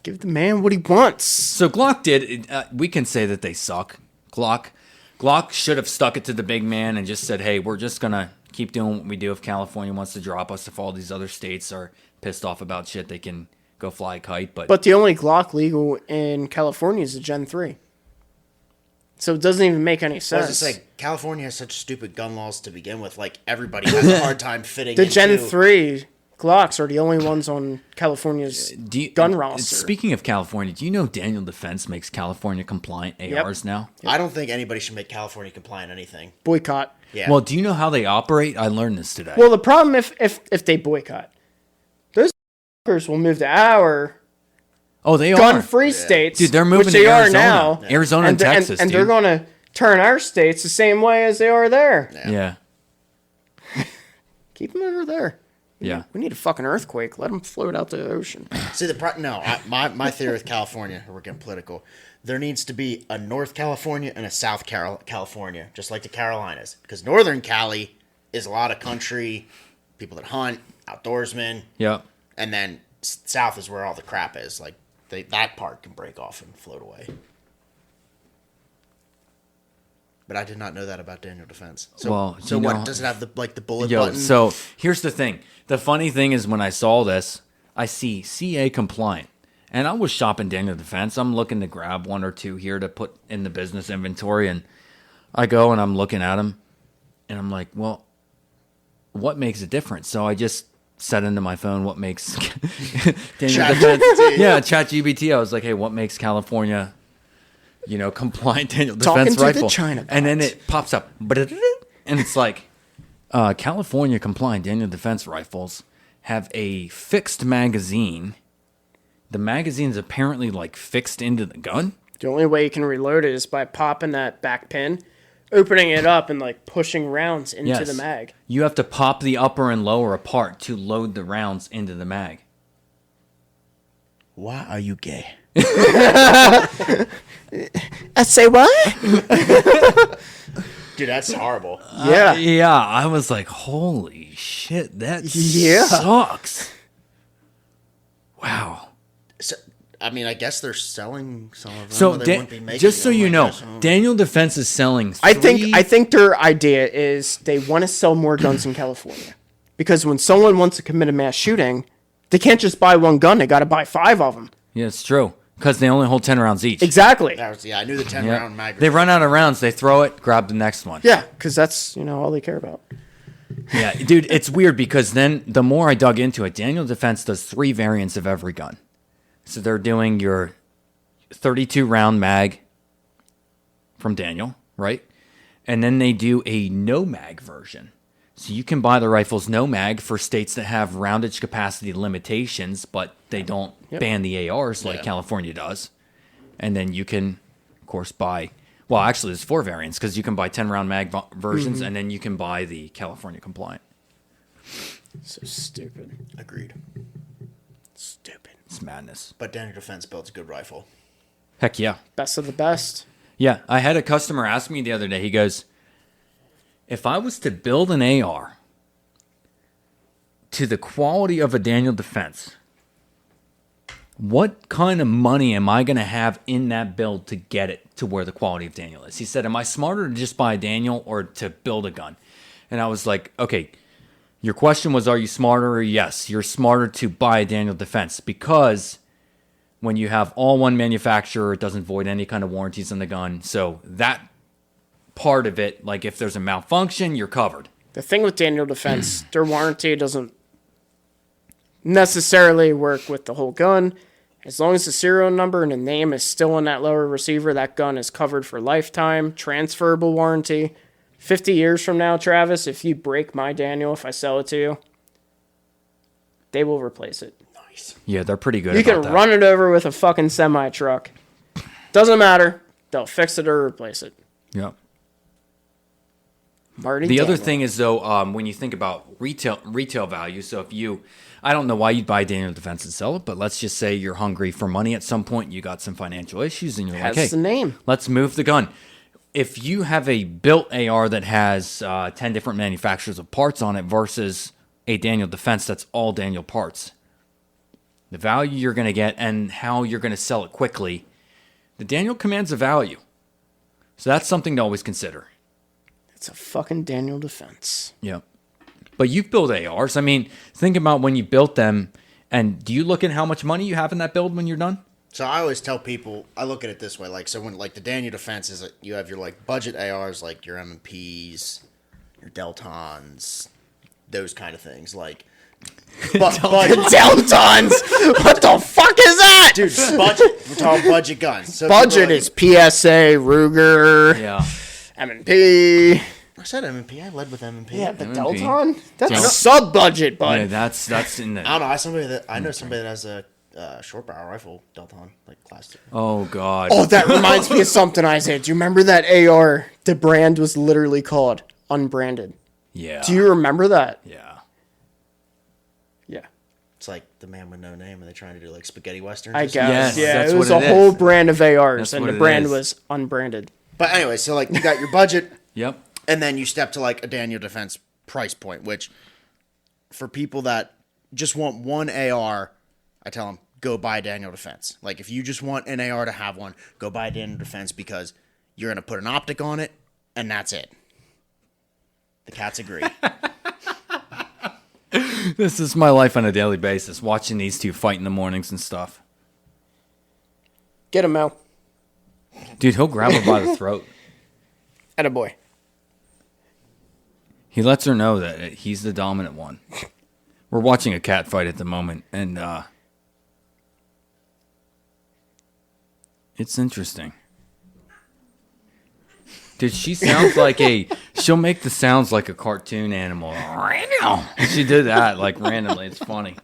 Give the man what he wants.
So Glock did. We can say that they suck. Glock should have stuck it to the big man and just said, "Hey, we're just gonna keep doing what we do. If California wants to drop us, if all these other states are pissed off about shit, they can go fly a kite."
But the only Glock legal in California is the Gen 3. So it doesn't even make any
I was
sense.
just saying, California has such stupid gun laws to begin with. Like everybody has a hard time fitting
The
into.
Gen 3 Glocks are the only ones on California's gun roster.
Speaking of California, do you know Daniel Defense makes California compliant ARs now?
I don't think anybody should make California compliant anything.
Boycott.
Yeah.
Well, do you know how they operate? I learned this today.
Well, the problem if they boycott, those fuckers will move to our
they are
gun-free states,
Dude, they're moving
which
to
they are
Arizona.
now.
Arizona and Texas,
and
dude.
they're going to turn our states the same way as they are there.
Yeah.
Keep them over there.
Yeah.
We need a fucking earthquake. Let them float out to the ocean.
See, my theory with California, we're getting political. There needs to be a North California and a South California, just like the Carolinas. Because Northern Cali is a lot of country, people that hunt, outdoorsmen.
Yeah.
And then South is where all the crap is. Like, that part can break off and float away. But I did not know that about Daniel Defense. So,
Well,
so
you
what
know-
does it have the bullet
Yo,
button?
so here's the thing. The funny thing is when I saw this, I see CA compliant. And I was shopping Daniel Defense. I'm looking to grab one or two here to put in the business inventory. And I go and I'm looking at them. And I'm like, well, what makes a difference? So I just set into my phone what makes Daniel Defense. Yeah, ChatGPT. I was like, hey, what makes California, compliant Daniel
Talking
Defense
to the
rifle?
China
And then
bots.
it pops up. And it's like, California compliant Daniel Defense rifles have a fixed magazine. The magazine's apparently like fixed into the gun.
The only way you can reload it is by popping that back pin, opening it up, and like pushing rounds into the mag.
You have to pop the upper and lower apart to load the rounds into the mag.
Why are you gay?
I say what?
Dude, that's horrible.
Yeah.
Yeah, I was like, holy shit, that
Yeah.
sucks. Wow.
So, I mean, I guess they're selling some of them.
So
but they wouldn't be making
just so
them,
you
I
know,
guess.
Daniel Defense is selling.
I think their idea is they want to sell more guns in California, because when someone wants to commit a mass shooting, they can't just buy one gun; they got to buy 5 of them.
Yeah, it's true. Because they only hold 10 rounds each.
Exactly.
I knew the 10
Yeah.
round mag.
They run out of rounds, they throw it, grab the next one.
Yeah, because that's all they care about.
Yeah, dude, it's weird because then the more I dug into it, Daniel Defense does 3 variants of every gun. So they're doing your 32 round mag from Daniel, right? And then they do a no mag version. So you can buy the rifles no mag for states that have roundage capacity limitations, but they don't ban the ARs like California does. And then you can, of course, buy... Well, actually, there's 4 variants because you can buy 10 round mag versions, and then you can buy the California compliant.
So stupid.
Agreed.
Stupid.
It's madness.
But Daniel Defense builds a good rifle.
Heck yeah.
Best of the best.
Yeah, I had a customer ask me the other day, he goes, if I was to build an AR to the quality of a Daniel Defense, what kind of money am I going to have in that build to get it to where the quality of Daniel is? He said, am I smarter to just buy a Daniel or to build a gun? And I was like, okay, your question was, are you smarter? Yes, you're smarter to buy a Daniel Defense because when you have all one manufacturer, it doesn't void any kind of warranties on the gun. So that part of it, like if there's a malfunction, you're covered.
The thing with Daniel Defense, their warranty doesn't necessarily work with the whole gun. As long as the serial number and the name is still in that lower receiver, that gun is covered for lifetime, transferable warranty. 50 years from now, Travis, if you break my Daniel, if I sell it to you, they will replace it.
Nice.
Yeah, they're pretty good
You
about
can
that.
run it over with a fucking semi-truck. Doesn't matter. They'll fix it or replace it.
Yeah.
Marty
The other
Daniel.
thing is, though, when you think about retail value, so if you, I don't know why you'd buy Daniel Defense and sell it, but let's just say you're hungry for money at some point, you got some financial issues, and you're
Has
like, hey,
the name.
let's move the gun. If you have a built AR that has 10 different manufacturers of parts on it versus a Daniel Defense that's all Daniel parts, the value you're going to get and how you're going to sell it quickly, the Daniel commands a value. So that's something to always consider.
It's a fucking Daniel Defense.
Yeah. But you've built ARs. I mean, think about when you built them, and do you look at how much money you have in that build when you're done?
So I always tell people, I look at it this way, like, so when, like, the Daniel Defense is, you have your, like, budget ARs, like your M&Ps, your Deltons, those kind of things, like,
Deltons! What the fuck is that?
dude, budget, we're talking budget guns. So
Budget
people are
is PSA, Ruger,
Yeah.
M&P.
like, I said M&P, I led with M&P.
Yeah, the
M&P.
Delton? That's
Del-
sub-budget,
Yeah,
bud.
that's in the...
I don't know, I know somebody that has a short barrel rifle Delton, like class 2.
Oh, God.
Oh, that reminds me of something I said. Do you remember that AR? The brand was literally called Unbranded.
Yeah.
Do you remember that?
Yeah.
Yeah.
It's like the man with no name, and they're trying to do like spaghetti westerns.
I
or
guess.
something.
Yes,
yeah,
that's
it was
what
a
it
whole
is.
brand of ARs,
That's
and
what
the
it
brand
is.
was Unbranded.
But anyway, so like you got your budget,
Yep.
and then you step to like a Daniel Defense price point, which for people that just want one AR, I tell them, go buy Daniel Defense. Like if you just want an AR to have one, go buy Daniel Defense because you're going to put an optic on it, and that's it. The cats agree.
This is my life on a daily basis, watching these two fight in the mornings and stuff.
Get him, Mel.
Dude, he'll grab her by the throat.
Attaboy.
He lets her know that he's the dominant one. We're watching a cat fight at the moment, and it's interesting. Dude, she sounds like she'll make the sounds like a cartoon animal. She did that, like, randomly. It's funny.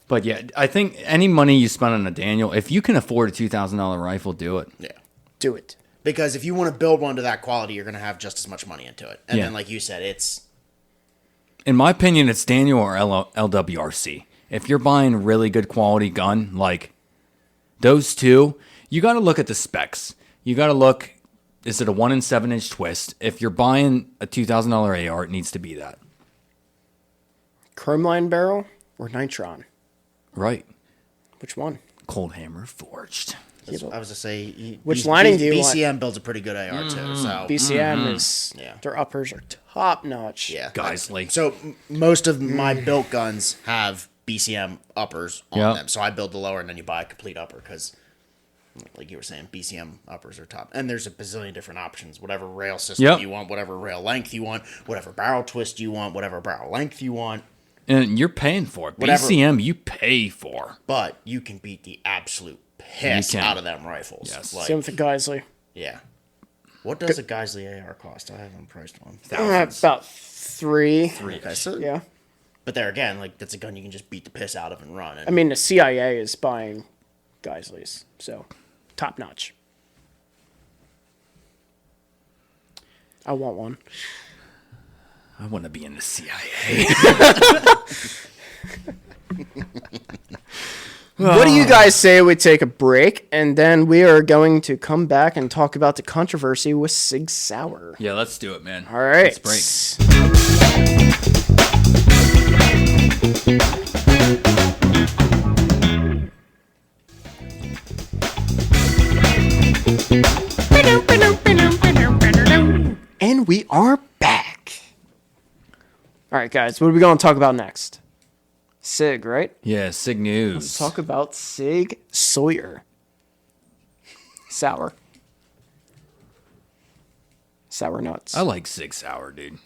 But, yeah, I think any money you spend on a Daniel, if you can afford a $2,000 rifle, do it.
Yeah.
Do it.
Because if you want to build one to that quality, you're going to have just as much money into it. And
Yeah.
then, like you said, it's...
In my opinion, it's Daniel or LWRC. If you're buying a really good quality gun, like those two, you got to look at the specs. You got to look, is it a 1 7-inch twist? If you're buying a $2,000 AR, it needs to be that.
Chromeline barrel or Nitron?
Right.
Which one?
Cold Hammer Forged.
I was going to say,
Which lining do you want?
BCM builds a pretty good AR too. So
BCM is their uppers are top notch.
yeah,
Geisley.
So most of my built guns have BCM uppers on them. So I build the lower and then you buy a complete upper because, like you were saying, BCM uppers are top. And there's a bazillion different options. Whatever rail system you want, whatever rail length you want, whatever barrel twist you want, whatever barrel length you want.
And you're paying for it.
Whatever.
BCM, you pay for.
But you can beat the absolute piss out of them rifles.
Yes.
Same with the Geisley.
Yeah. What does a Geisley AR cost? I haven't priced one.
About three.
Okay, so,
Yeah.
but there again, like that's a gun you can just beat the piss out of and run. And
I mean, the CIA is buying Geisleys, so top notch. I want one.
I want to be in the CIA.
What do you guys say we take a break, and then we are going to come back and talk about the controversy with Sig Sauer.
Yeah, let's do it, man.
All right.
Let's break.
And we are back. All right, guys, what are we going to talk about next? Sig, right?
Yeah, Sig News.
Let's talk about Sig Sauer. Sour. Sour nuts.
I like Sig Sauer, dude.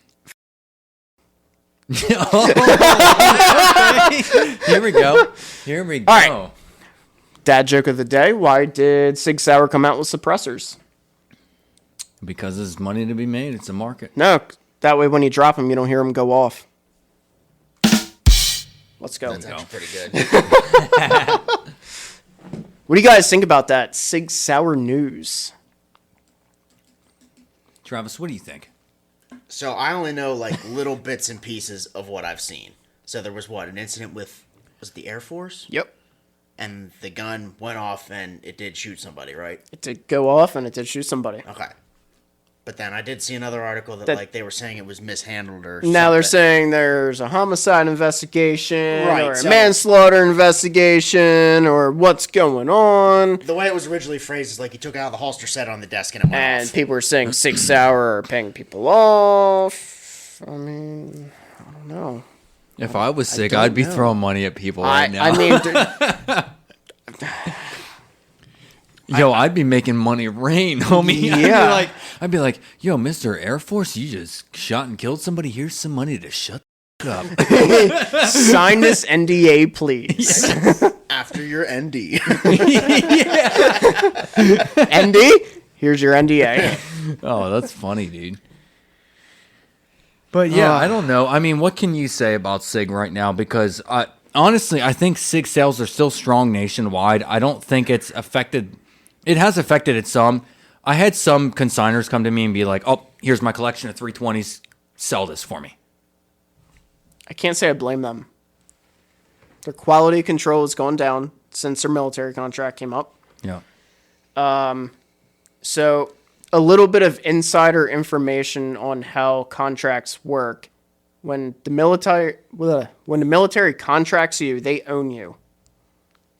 Here we go. Here we go.
All right. Dad joke of the day. Why did Sig Sauer come out with suppressors?
Because there's money to be made. It's a market.
No, that way when you drop them, you don't hear them go off. Let's go.
that's actually pretty good.
What do you guys think about that Sig Sauer news?
Travis, what do you think?
So I only know like little bits and pieces of what I've seen. So there was an incident with, was it the Air Force?
Yep.
And the gun went off and it did shoot somebody, right?
It did go off and it did shoot somebody.
Okay. But then I did see another article that like they were saying it was mishandled or
Now they're
something.
saying there's a homicide investigation
Right,
or a
so-
manslaughter investigation or what's going on.
The way it was originally phrased is like he took it out of the holster, set it on the desk, and it went
And
off.
people are saying Sig Sauer are paying people off. I mean, I don't know.
If I was sick,
don't
I'd be
know.
throwing money at people right now.
I mean,
Yo, I'd be making money rain, homie.
Yeah.
I'd be like, yo, Mr. Air Force, you just shot and killed somebody. Here's some money to shut the up.
sign this NDA, please.
After your ND.
ND, here's your NDA.
Oh, that's funny, dude. But yeah, I don't know. I mean, what can you say about Sig right now? Because honestly, I think Sig sales are still strong nationwide. I don't think it's affected. It has affected it some. I had some consigners come to me and be like, oh, here's my collection of 320s. Sell this for me.
I can't say I blame them. Their quality control has gone down since their military contract came up.
Yeah.
So a little bit of insider information on how contracts work. When the military contracts you, they own you.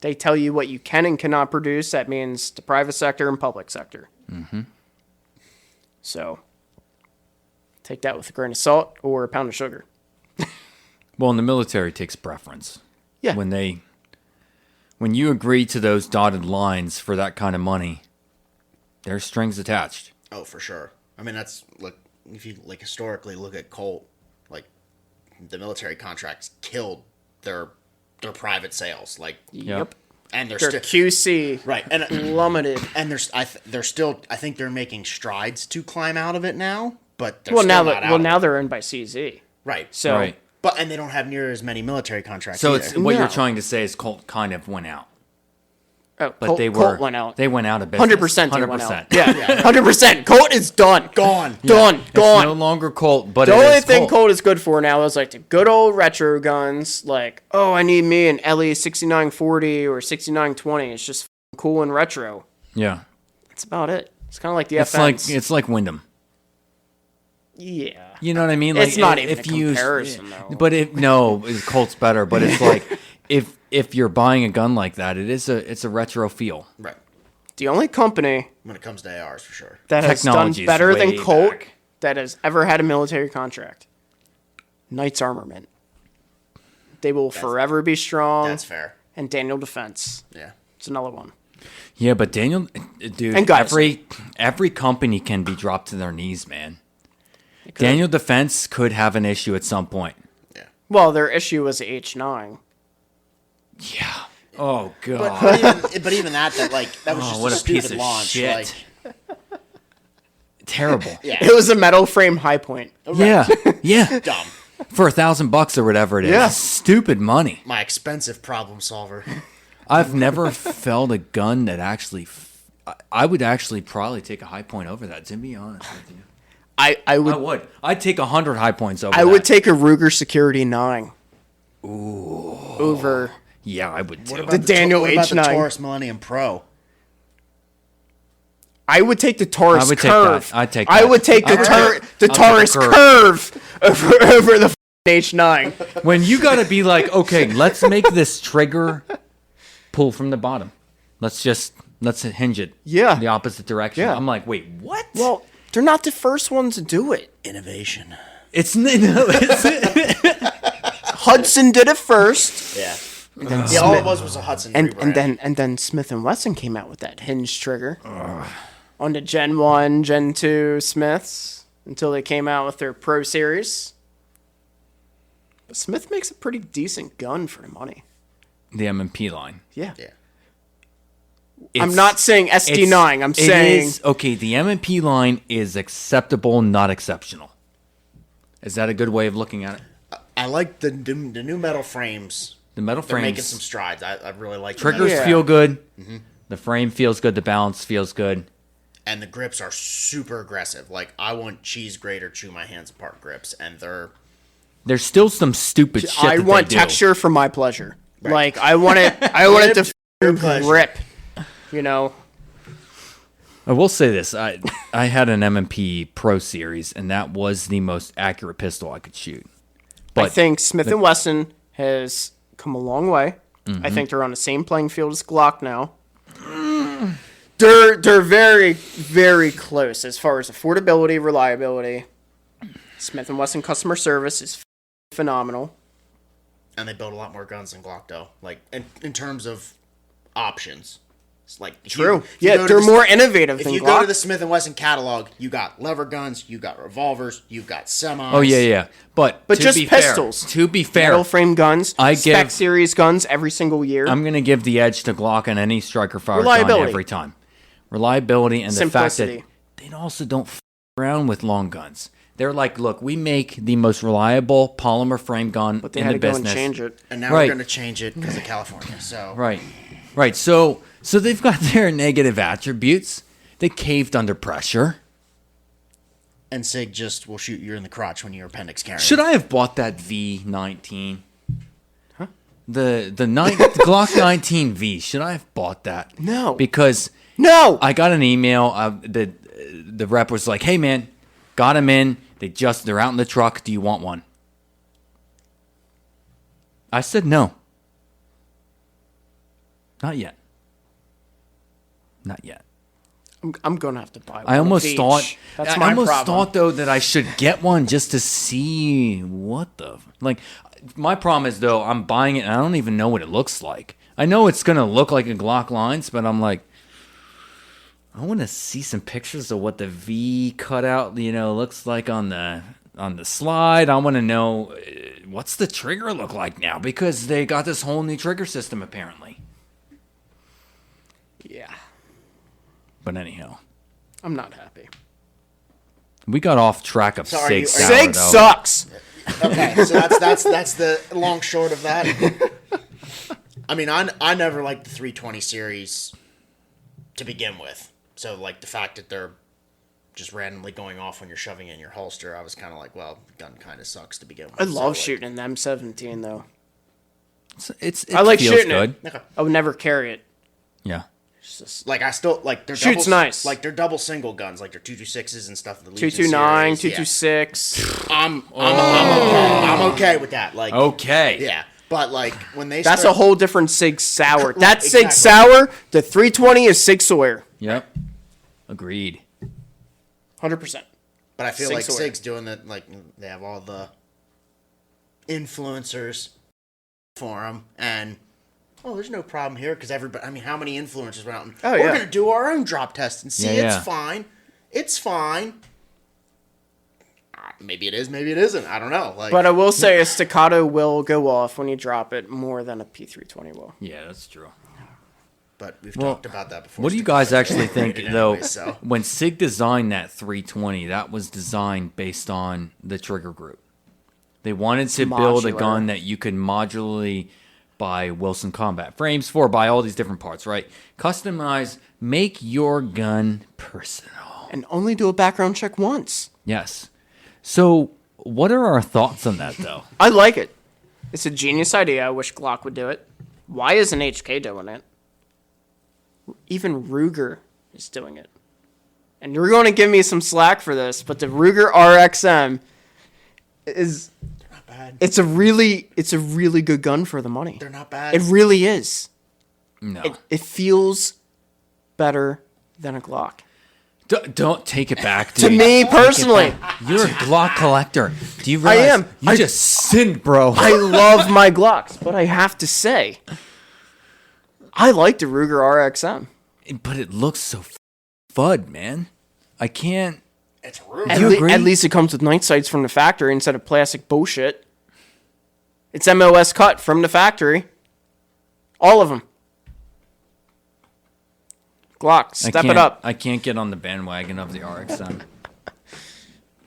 They tell you what you can and cannot produce. That means the private sector and public sector. Mm-hmm. So take that with a grain of salt or a pound of sugar.
Well, and the military takes preference.
Yeah.
When you agree to those dotted lines for that kind of money, there's strings attached.
Oh, for sure. I mean, that's look if you like historically look at Colt, like the military contracts killed their private sales, like
Yep.
and they're
Their
still
QC
right and
plummeted.
and they're still I think they're making strides to climb out of it now, but they're
Well,
still
now
not
that
out
now
of
they're owned by CZ.
it. Right.
So
Right.
But and they don't have near as many military contracts.
So
either.
it's what
No.
you're trying to say is Colt kind of went out.
but
But
Colt went out.
They went out of business.
100% they went out.
100%.
Yeah, 100%. Colt is done.
gone.
Done.
It's
Gone.
no longer Colt, but
The
it
only
is
thing
Colt.
Colt is good for now is like the good old retro guns. Like, oh, I need me an LE 6940 or 6920. It's just cool and retro.
Yeah.
That's about it. It's kind of like the
It's
FNs.
it's like Wyndham.
Yeah.
You know what I mean?
It's not even
if
a
you
comparison, though.
But Colt's better. But it's like if if you're buying a gun like that, it's a retro feel.
Right.
The only company
When it comes to ARs, for sure.
that has done
Technology's
better than
way
Colt
back.
that has ever had a military contract, Knights Armament. They will forever be strong.
That's fair.
And Daniel Defense.
Yeah.
It's another one.
Yeah, but Daniel, dude,
And guys.
every company can be dropped to their knees, man. Daniel Defense could have an issue at some point.
Yeah.
Well, their issue was the H9.
Yeah. Oh god.
But even that was just
what
a
a piece
stupid
of
launch.
shit. Terrible.
Yeah.
It was a metal frame high point.
Yeah. Yeah.
Dumb.
For $1,000 or whatever it is.
Yeah.
Stupid money.
My expensive problem solver.
I've never felt a gun that actually. I would actually probably take a high point over that. To be honest with you,
I would.
I would. I'd take 100 high points over.
I
that.
would take a Ruger Security 9. Ooh. Over.
Yeah, I would too.
The Daniel
what about the
H9.
Taurus Millennium Pro?
I would take the Taurus
I would take
Curve.
that. I'd take
I
that.
would take the
I'll take
Taurus
the
Curve over the H9.
When you got to be like, okay, let's make this trigger pull from the bottom. Let's hinge it.
Yeah.
The opposite direction.
Yeah.
I'm like, wait, what?
Well, they're not the first ones to do it.
Innovation.
It's
Hudson did it first.
Yeah. Yeah, all it was a Hudson rebrand.
And then Smith & Wesson came out with that hinge trigger on the Gen 1, Gen 2 Smiths until they came out with their Pro Series. But Smith makes a pretty decent gun for the money.
the M&P line.
Yeah.
Yeah.
I'm not saying SD9. I'm saying
okay. The M&P line is acceptable, not exceptional. Is that a good way of looking at it?
I like the new metal frames.
The metal
They're
frames.
making some strides. I really like the
Triggers
Yeah.
feel good.
Mm-hmm.
The frame feels good. The balance feels good.
and the grips are super aggressive. Like, I want cheese grate or chew my hands apart grips, and
There's still some stupid shit.
I
that
want
they do.
texture for my pleasure.
Right.
Like I want it. I want it to
Your pleasure.
grip. You know.
I will say this: I had an M&P Pro Series, and that was the most accurate pistol I could shoot. But
I think Smith & Wesson has come a long way. I think they're on the same playing field as Glock now. They're very, very close as far as affordability, reliability. Smith & Wesson customer service is phenomenal.
and they build a lot more guns than Glock, though. Like, in terms of options. It's like if
True.
if you
Yeah,
go to
they're
the-
more innovative
If
than
you
Glock.
go to the Smith & Wesson catalog, you got lever guns, you got revolvers, you've got semis.
oh yeah. But to
just
be fair-
pistols.
to be fair,
Metal frame guns,
I
spec
give-
series guns every single year.
I'm going to give the edge to Glock on any striker fire gun
Reliability.
every time. Reliability and
Simplicity.
the fact that they also don't around with long guns. They're like, look, we make the most reliable polymer frame gun
but they
in
had
the
to go
business.
and change it.
And now
Right.
we're going to change it because of California. So
Right. So they've got their negative attributes. They caved under pressure.
And Sig just will shoot you in the crotch when your appendix carrying.
Should I have bought that V19? Huh? The Glock 19V. Should I have bought that?
No.
Because
No.
I got an email. The rep was like, "Hey man, got him in. They're out in the truck. Do you want one?" I said no. Not yet. Not yet.
I'm gonna have to buy one.
I almost
of each.
thought.
That's
I
my
almost
problem.
thought though that I should get one just to see what the like. My problem is though I'm buying it and I don't even know what it looks like. I know it's gonna look like a Glock lines, but I'm like, I want to see some pictures of what the V cutout looks like on the slide. I want to know what's the trigger look like now because they got this whole new trigger system apparently.
Yeah,
But anyhow,
I'm not happy.
we got off track of
So are
Sig
you-
Sauer,
Sig
though.
sucks.
Okay, so that's the long short of that. I mean, I never liked the 320 series to begin with. So, like, the fact that they're just randomly going off when you're shoving it in your holster, I was kind of like, well, the gun kind of sucks to begin with.
I
So,
love
like,
shooting an M17 though.
It
I like
feels
shooting
good.
it.
Okay.
I would never carry it.
Yeah.
It's just
Like, I still, like, they're
Shoots
double,
nice.
Like, they're double single guns. Like, they're 226s and stuff. The Legion
229,
series. Yeah.
226.
I'm okay with that. Like,
Okay.
yeah. But like when they
That's
start,
a whole different Sig Sauer.
Right,
That's Sig
exactly.
Sauer. The 320 is Sig Sauer.
Yep. Agreed.
100%.
But I feel
Sig
like
Sauer.
Sig's doing that. Like they have all the influencers for them, and there's no problem here because everybody. I mean, how many influencers went out and we're
yeah.
going to do our own drop test and see
Yeah.
it's fine. It's fine. Maybe it is, maybe it isn't. I don't know. Like,
But I will say a staccato will go off when you drop it more than a P320 will.
Yeah, that's true.
but we've talked about that before.
What do you guys actually think,
Anyway,
though?
so.
When Sig designed that 320, that was designed based on the trigger group. They wanted to build a
Modular.
gun that you could modularly buy Wilson Combat frames for, buy all these different parts, right? Customize, make your gun personal.
And only do a background check once.
Yes. So, what are our thoughts on that, though?
I like it. It's a genius idea. I wish Glock would do it. Why isn't HK doing it? Even Ruger is doing it. And you're going to give me some slack for this, but the Ruger RXM is
Not bad.
it's a really good gun for the money.
They're not bad.
It really is.
No.
It feels better than a Glock.
Don't take it back,
To
dude.
me personally,
You're a Glock collector. Do you realize
am.
you just sinned, bro?
I love my Glocks, but I have to say, I like the Ruger RXM.
But it looks so fud, man. I can't.
It's rude.
Do you agree?
At least it comes with night sights from the factory instead of plastic bullshit. It's MOS cut from the factory. All of them. Glock, step it up.
I can't get on the bandwagon of the RXM.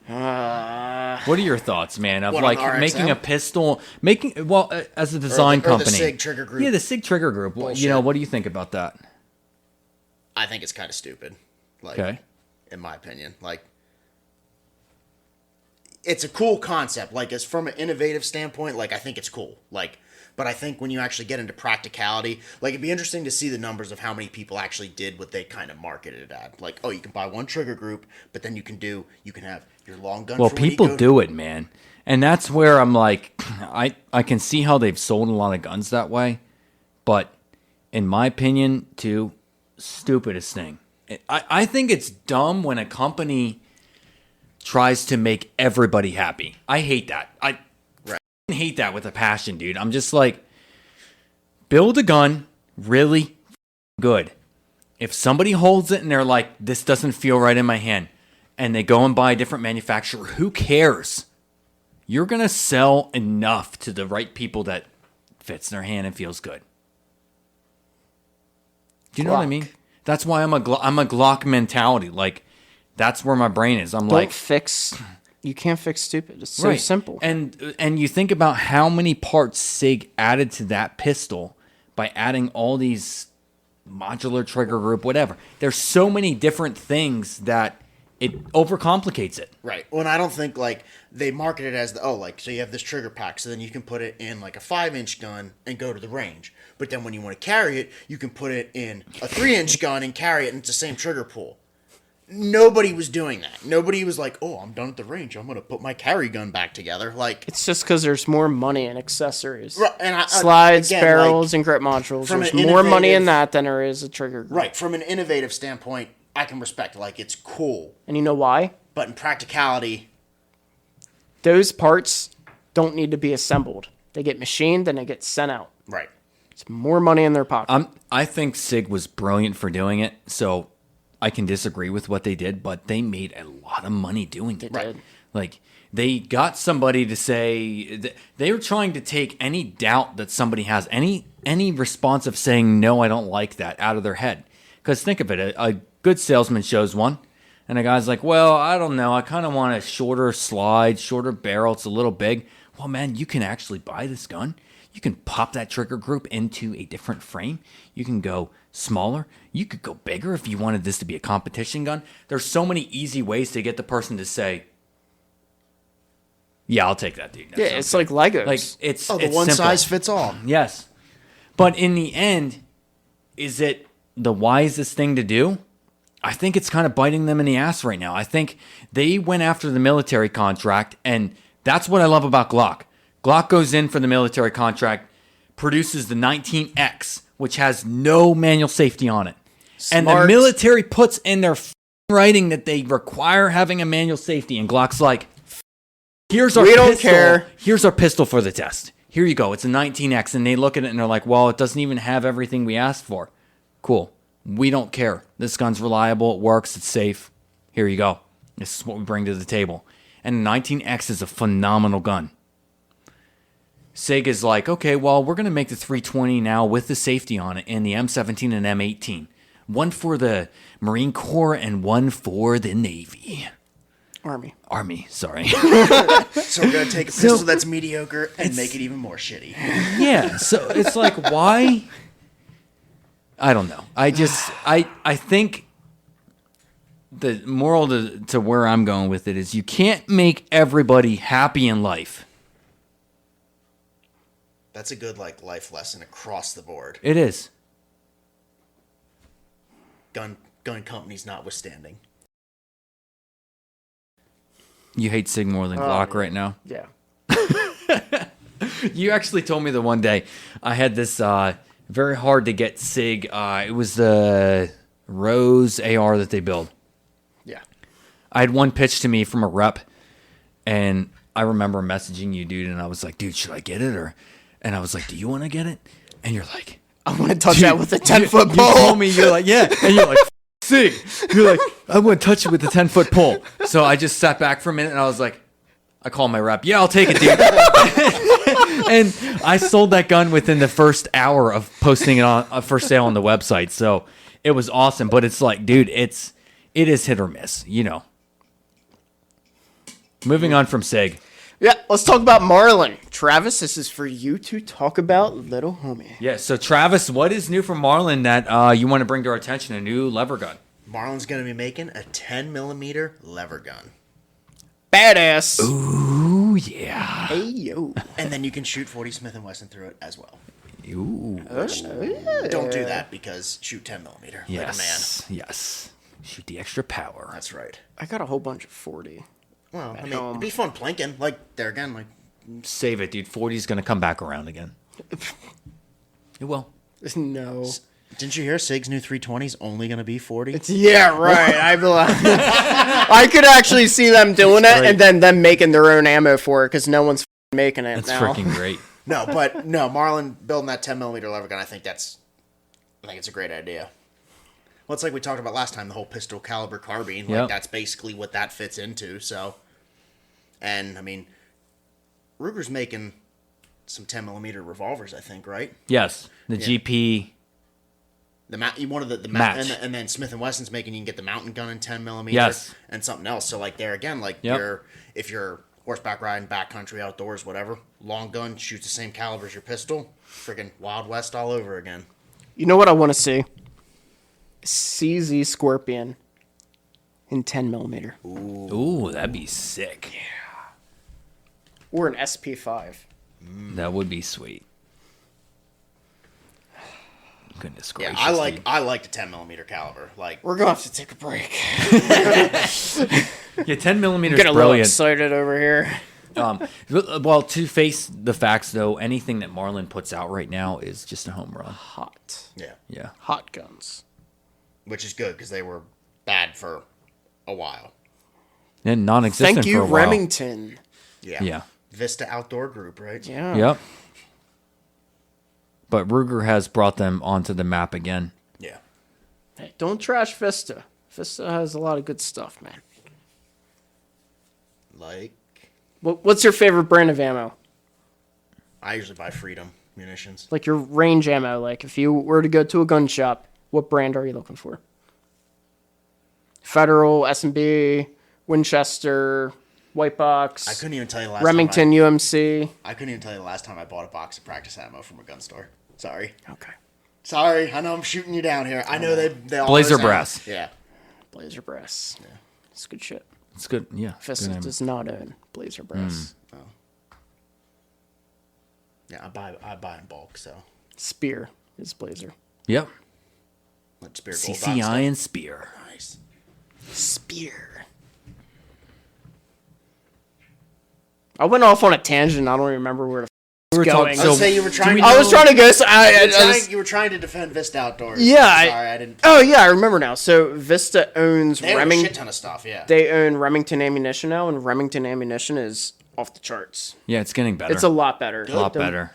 What are your thoughts, man? Of
What, on
like
the RXM?
making a pistol, as a design
or the
company.
Sig trigger group
Yeah, the Sig trigger group. You know,
bullshit.
what do you think about that?
I think it's kind of stupid. Like,
Okay.
in my opinion, like, it's a cool concept. Like, as from an innovative standpoint, like, I think it's cool. Like, but I think when you actually get into practicality, like, it'd be interesting to see the numbers of how many people actually did what they kind of marketed it at. Like, you can buy one trigger group, but then you can have your long gun.
Well,
for when you
people
go-
do it, man. And that's where I'm like, I can see how they've sold a lot of guns that way. But in my opinion, too, stupidest thing. I think it's dumb when a company tries to make everybody happy. I hate that. I hate that with a passion, dude. I'm just like, build a gun really good. If somebody holds it and they're like, this doesn't feel right in my hand, and they go and buy a different manufacturer, who cares? You're going to sell enough to the right people that fits their hand and feels good. Do you know what I
Glock.
mean? That's why I'm a Glock mentality. Like, that's where my brain is. I'm
Don't
like,
fix. You can't fix stupid. It's so simple.
And you think about how many parts Sig added to that pistol by adding all these modular trigger group, whatever. There's so many different things that it overcomplicates it.
Right. Well, and I don't think, like, they market it as so you have this trigger pack, so then you can put it in, like, a 5-inch gun and go to the range. But then when you want to carry it, you can put it in a 3-inch gun and carry it, and it's the same trigger pull. Nobody was doing that. Nobody was like, I'm done at the range. I'm going to put my carry gun back together. Like,
It's just because there's more money in accessories.
Right, and
Slides,
again,
barrels,
like,
and grip modules.
from
There's
an
more money in
innovative-
that than there is a trigger group.
right, from an innovative standpoint, I can respect it. Like, it's cool.
And you know why?
But in practicality,
Those parts don't need to be assembled. They get machined and they get sent out.
right.
It's more money in their pocket.
I think Sig was brilliant for doing it, so I can disagree with what they did, but they made a lot of money doing it.
They did.
Like, they got somebody to say they were trying to take any doubt that somebody has, any response of saying no, I don't like that, out of their head. Because think of it, a good salesman shows one, and a guy's like, well, I don't know, I kind of want a shorter slide, shorter barrel, it's a little big. Well, man, you can actually buy this gun. You can pop that trigger group into a different frame. You can go smaller. You could go bigger if you wanted this to be a competition gun. There's so many easy ways to get the person to say, yeah, I'll take that, dude. That
Yeah,
sounds
it's
good."
like Legos.
Like, it's
The
it's
one
simple.
size fits all.
Yes. But in the end, is it the wisest thing to do? I think it's kind of biting them in the ass right now. I think they went after the military contract, and that's what I love about Glock. Glock goes in for the military contract. produces the 19X, which has no manual safety on it. And the
Smart.
military puts in their writing that they require having a manual safety. And Glock's like, here's our
We
pistol.
don't care.
Here's our pistol for the test. Here you go. It's a 19X. And they look at it and they're like, well, it doesn't even have everything we asked for. Cool. We don't care. This gun's reliable. It works. It's safe. Here you go. This is what we bring to the table. And the 19X is a phenomenal gun. Sig is like, okay, well, we're going to make the 320 now with the safety on it and the M17 and M18. One for the Marine Corps and one for the Navy. Army, sorry.
So we're going to take a pistol that's mediocre and make it even more shitty.
Yeah, so it's like, why? I don't know. I think the moral to where I'm going with it is you can't make everybody happy in life.
That's a good life lesson across the board.
It is.
Gun companies notwithstanding.
You hate Sig more than Glock right now?
Yeah.
You actually told me the one day I had this very hard to get Sig. It was the Rose AR that they build.
Yeah.
I had one pitched to me from a rep, and I remember messaging you, dude, and I was like, dude, should I get it? And I was like, do you want to get it? And you're like,
I want to touch that with a 10-foot
you
pole.
told me, you're like, yeah. And you're like, Sig. You're like, I want to touch it with a 10-foot pole. So I just sat back for a minute, and I was like, I called my rep. Yeah, I'll take it, dude. And I sold that gun within the first hour of posting it on for sale on the website. So it was awesome. But it's like, dude, it is hit or miss, you know. Moving on from Sig.
Yeah, let's talk about Marlin. Travis, this is for you to talk about, little homie.
Yeah, so Travis, what is new from Marlin that you want to bring to our attention? A new lever gun.
Marlin's going to be making a 10mm lever gun.
Badass.
Ooh, yeah.
Hey, yo.
And then you can shoot 40 Smith & Wesson through it as well.
Ooh.
Don't do that because shoot 10mm
Yes.
like a man.
Yes. Shoot the extra power.
That's right.
I got a whole bunch of 40.
Well, I mean,
home.
it'd be fun plinking. Like, there again, like...
Save it, dude. 40's going to come back around again. It will.
No.
Didn't you hear Sig's new 320's only going to be 40?
Yeah, right. I could actually see them doing it and then them making their own ammo for it because no one's making it
That's
now.
freaking great.
No, but no, Marlin building that 10mm lever gun, I think it's a great idea. Well, it's like we talked about last time, the whole pistol caliber carbine. Like,
Yep.
that's basically what that fits into, so... And, I mean, Ruger's making some 10mm revolvers, I think, right?
Yes. The GP.
You wanted the
Match.
and then Smith & Wesson's making you can get the mountain gun in 10mm.
Yes.
And something else. So, like, there again, like,
Yep.
if you're horseback riding, backcountry, outdoors, whatever, long gun shoots the same caliber as your pistol, freaking Wild West all over again.
You know what I want to see? CZ Scorpion in 10mm.
Ooh, that'd be sick.
Or an SP5.
That would be sweet. Goodness
Yeah,
gracious.
I like the 10mm caliber. Like,
We're going to have to take a break.
Yeah, 10 millimeters
Getting a little
brilliant.
excited over here.
Well, to face the facts, though, anything that Marlin puts out right now is just a home run.
Hot.
Yeah.
Hot guns.
which is good because they were bad for a while.
And non-existent
Thank you,
for a while.
Remington.
Yeah.
Vista Outdoor Group, right?
Yeah.
Yep. But Ruger has brought them onto the map again.
Yeah.
Hey, don't trash Vista. Vista has a lot of good stuff, man.
Like,
What's your favorite brand of ammo?
I usually buy Freedom munitions.
Like your range ammo. Like if you were to go to a gun shop, what brand are you looking for? Federal, S&B, Winchester, White Box.
I couldn't even tell you the last
Remington,
time
UMC.
I couldn't even tell you the last time I bought a box of practice ammo from a gun store. Sorry.
Okay.
Sorry, I know I'm shooting you down here. I know they all
Blazer
those ammo.
Brass.
Yeah.
Blazer Brass. Yeah. It's good shit.
It's good. Yeah.
Vista
good ammo.
does not own Blazer Brass.
Yeah, I buy in bulk, so
Spear is Blazer.
Yep.
let Spear Gold box
CCI
stuff.
and Spear.
Nice.
Spear. I went off on a tangent. I don't remember where the
were
going.
talking.
Let's say you were trying.
I was trying to go. So
You were trying to defend Vista Outdoors.
Yeah.
Sorry, I didn't.
Oh yeah, I remember now. So Vista owns
They have a shit
Remington.
ton of stuff. Yeah.
They own Remington Ammunition now, and Remington Ammunition is off the charts.
Yeah, it's getting better.
It's a lot better.
A lot better.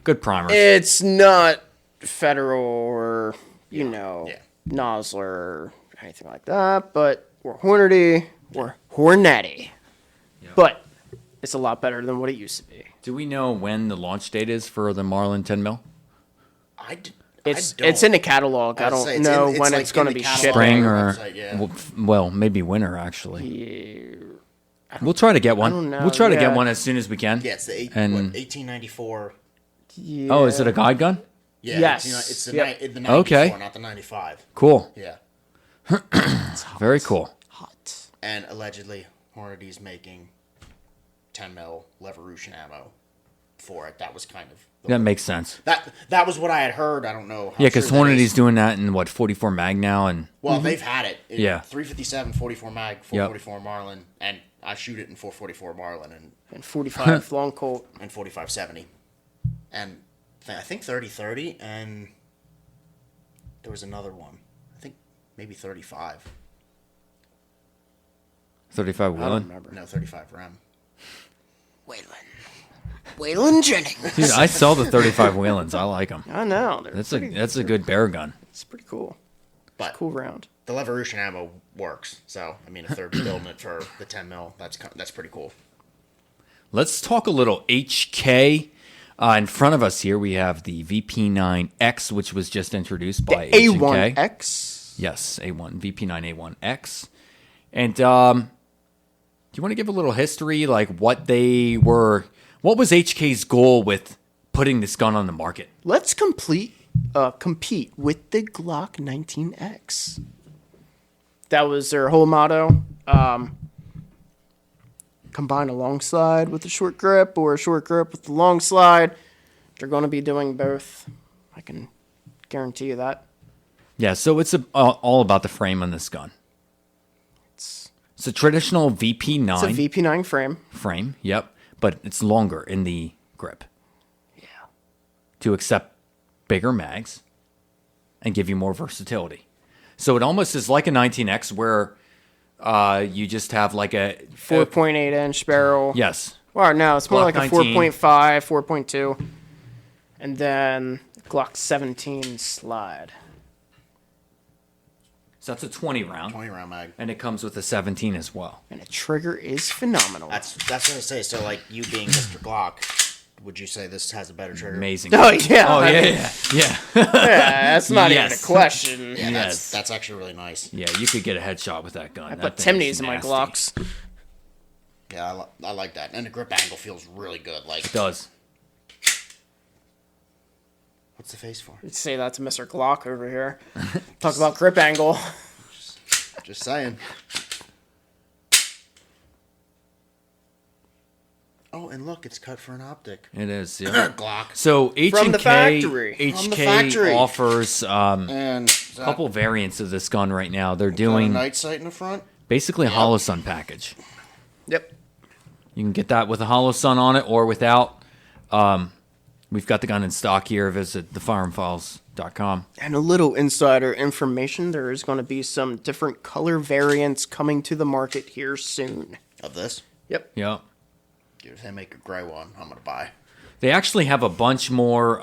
Good primers.
It's not Federal or Nosler or anything like that, but or Hornady or Hornady. But it's a lot better than what it used to be.
Do we know when the launch date is for the Marlin 10 mil?
It's in the catalog. I don't know when it's going to be shipped.
Spring or
website,
well, maybe winter actually. We'll try to get one.
don't know,
We'll try to get
yeah.
one as soon as we can.
Yeah, it's the
1894.
Yeah.
Oh, is it a guide gun?
Yeah,
Yes.
it's the,
Yep.
the 94,
Okay.
not the 95.
Cool.
Yeah.
Very cool.
hot?
And allegedly, Hornady's making 10 mil Leverution ammo for it. That was kind of
That makes sense.
that was what I had heard. I don't know. How
Yeah, because
true that
Hornady's
is.
doing that in 44 mag now, and
Well, they've had it. In
Yeah.
357, 44 mag, 444 Marlin, and I shoot it in 444 Marlin
And 45 long Colt.
and 4570, and I think 3030, and there was another one. I think maybe 35.
35
I don't
Wheeling.
remember.
No, 35 Rem.
Waylon Jennings.
Dude, I sell the 35 Wheelings. I like them.
I know.
That's a good bear gun.
It's pretty cool.
But
Cool round.
the Leverution ammo works. So I mean, if they're building it for the 10 mil, that's pretty cool.
Let's talk a little HK. In front of us here, we have the VP9X, which was just introduced by H&K.
A1X.
Yes, A1 VP9A1 X. And do you want to give a little history, like what was HK's goal with putting this gun on the market?
Let's compete with the Glock 19X. That was their whole motto. Combine a long slide with a short grip or a short grip with the long slide. They're going to be doing both. I can guarantee you that.
Yeah, so it's all about the frame on this gun. It's a traditional VP9
It's a VP9 frame.
frame, yep, but it's longer in the grip
Yeah.
to accept bigger mags and give you more versatility. So it almost is like a 19X where you just have like a
4.8 inch barrel.
Yes.
Or no, it's more
Glock
like a
19.
4.5, 4.2. And then Glock 17 slide.
So that's a 20 round.
20 round mag.
And it comes with a 17 as well.
And the trigger is phenomenal.
That's what I say. So like you being Mr. Glock, would you say this has a better trigger?
Amazing.
Oh, yeah.
Oh,
I
yeah,
mean,
yeah, yeah.
yeah, that's not even
Yes.
a question.
Yeah,
Yes.
that's actually really nice.
Yeah, you could get a headshot with that gun.
I
That
put
thing
Timneys
is
in my
nasty.
Glocks.
Yeah, I like that, and the grip angle feels really good. Like,
It does.
what's the face for?
You'd say that to Mr. Glock over here. Talk about grip angle.
Just saying. Oh, and look, it's cut for an optic.
It is, yeah.
Glock.
So H&K,
From the factory.
From the
HK
factory.
offers
And
a couple variants of this gun right now. They're
got a
doing
night sight in the front.
basically a hollow sun package.
Yep.
You can get that with a hollow sun on it or without. We've got the gun in stock here. Visit thefirearmfiles.com.
And a little insider information, there is going to be some different color variants coming to the market here soon.
Of this,
Yep.
Yeah.
dude, if they make a gray one, I'm gonna buy.
They actually have a bunch more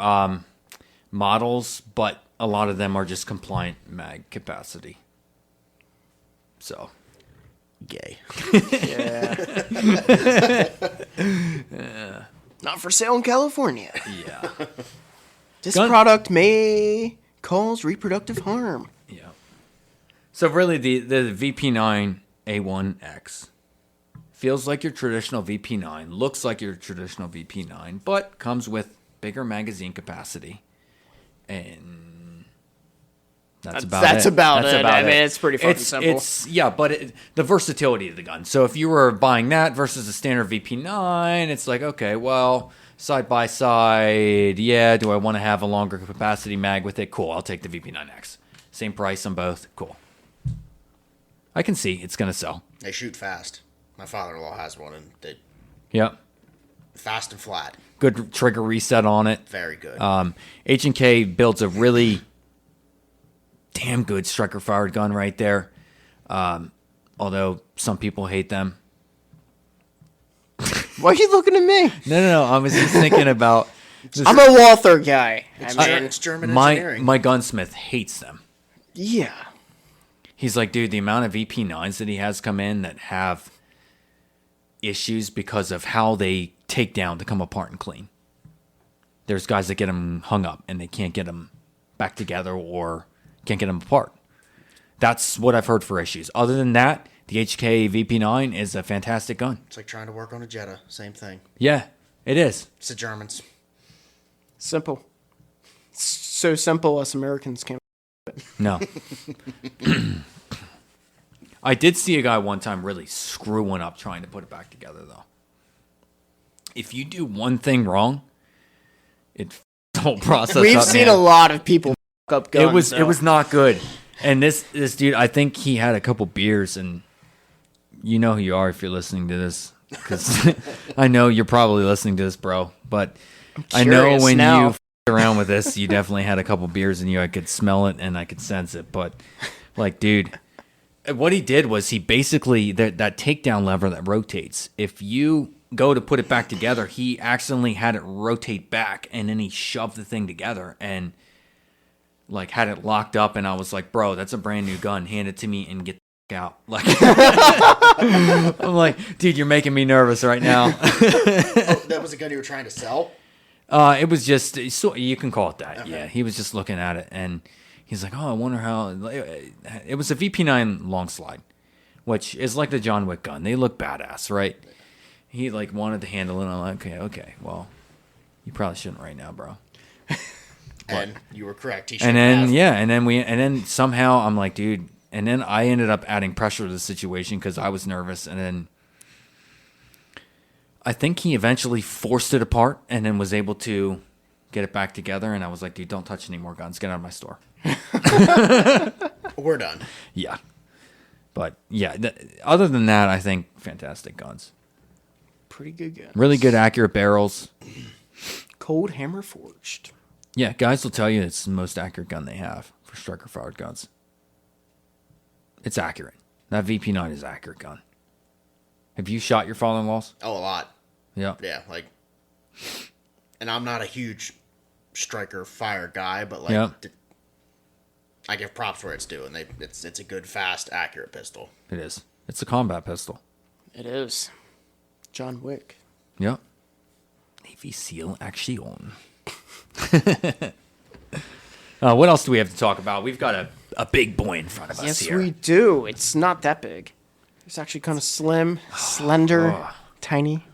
models, but a lot of them are just compliant mag capacity. So,
Gay.
Yeah. Not for sale in California.
yeah.
This
Gun-
product may cause reproductive harm.
Yeah. So really the VP9A1X feels like your traditional VP9, looks like your traditional VP9, but comes with bigger magazine capacity. And that's about it.
I mean, it's pretty fucking simple.
But the versatility of the gun. So if you were buying that versus a standard VP9, it's like, okay, well, side by side, yeah, do I want to have a longer capacity mag with it? Cool, I'll take the VP9X. Same price on both. Cool. I can see it's going to sell.
They shoot fast. My father-in-law has one, and they
Yep.
Fast and flat.
Good trigger reset on it.
Very good.
H&K builds a really damn good striker-fired gun right there. Although some people hate them.
Why are you looking at me?
No. I was just thinking about...
I'm a Walther guy.
It's German
my
engineering.
my gunsmith hates them.
Yeah.
He's like, dude, the amount of VP9s that he has come in that have issues because of how they take down to come apart and clean. There's guys that get them hung up and they can't get them back together or can't get them apart. That's what I've heard for issues. Other than that, the H&K VP9 is a fantastic gun.
It's like trying to work on a Jetta. Same thing.
Yeah, it is.
It's the Germans.
Simple. So simple us Americans can't.
No. I did see a guy one time really screw one up trying to put it back together, though. If you do one thing wrong, it the whole process.
We've seen a lot of people up guns.
It was not good. And this dude, I think he had a couple beers, and you know who you are if you're listening to this, because I know you're probably listening to this, bro. But I know when
now.
you f- around with this, you definitely had a couple beers in you. I could smell it and I could sense it. But like, dude, what he did was he basically that takedown lever that rotates. If you go to put it back together, he accidentally had it rotate back, and then he shoved the thing together and like had it locked up. And I was like, bro, that's a brand new gun. Hand it to me and get the f- out. Like, I'm like, dude, you're making me nervous right now.
Oh, that was a gun you were trying to sell?
It was just, so you can call it that.
Okay.
Yeah, he was just looking at it, and he's like, "Oh, I wonder how." It was a VP9 long slide, which is like the John Wick gun. They look badass, right? He like wanted to handle it. And I'm like, okay, well, you probably shouldn't right now, bro.
And you were correct. He
And then
have.
yeah, and then somehow I'm like, dude. And then I ended up adding pressure to the situation because I was nervous, and then I think he eventually forced it apart and then was able to get it back together. And I was like, dude, don't touch any more guns. Get out of my store.
We're done.
Yeah. But yeah, other than that, I think fantastic guns.
Pretty good guns.
Really good, accurate barrels.
Cold hammer forged.
Yeah, guys will tell you it's the most accurate gun they have for striker fired guns. It's accurate. That VP9 is an accurate gun. Have you shot your father-in-laws?
Oh, a lot.
Yeah.
Yeah, like, and I'm not a huge striker fire guy, but like,
Yeah.
I give props where it's due, and it's a good, fast, accurate pistol.
It is. It's a combat pistol.
It is. John Wick.
Yep. Navy SEAL action. What else do we have to talk about? We've got a big boy in front of us
Yes,
here.
we do. It's not that big. It's actually kind of slim, slender, tiny,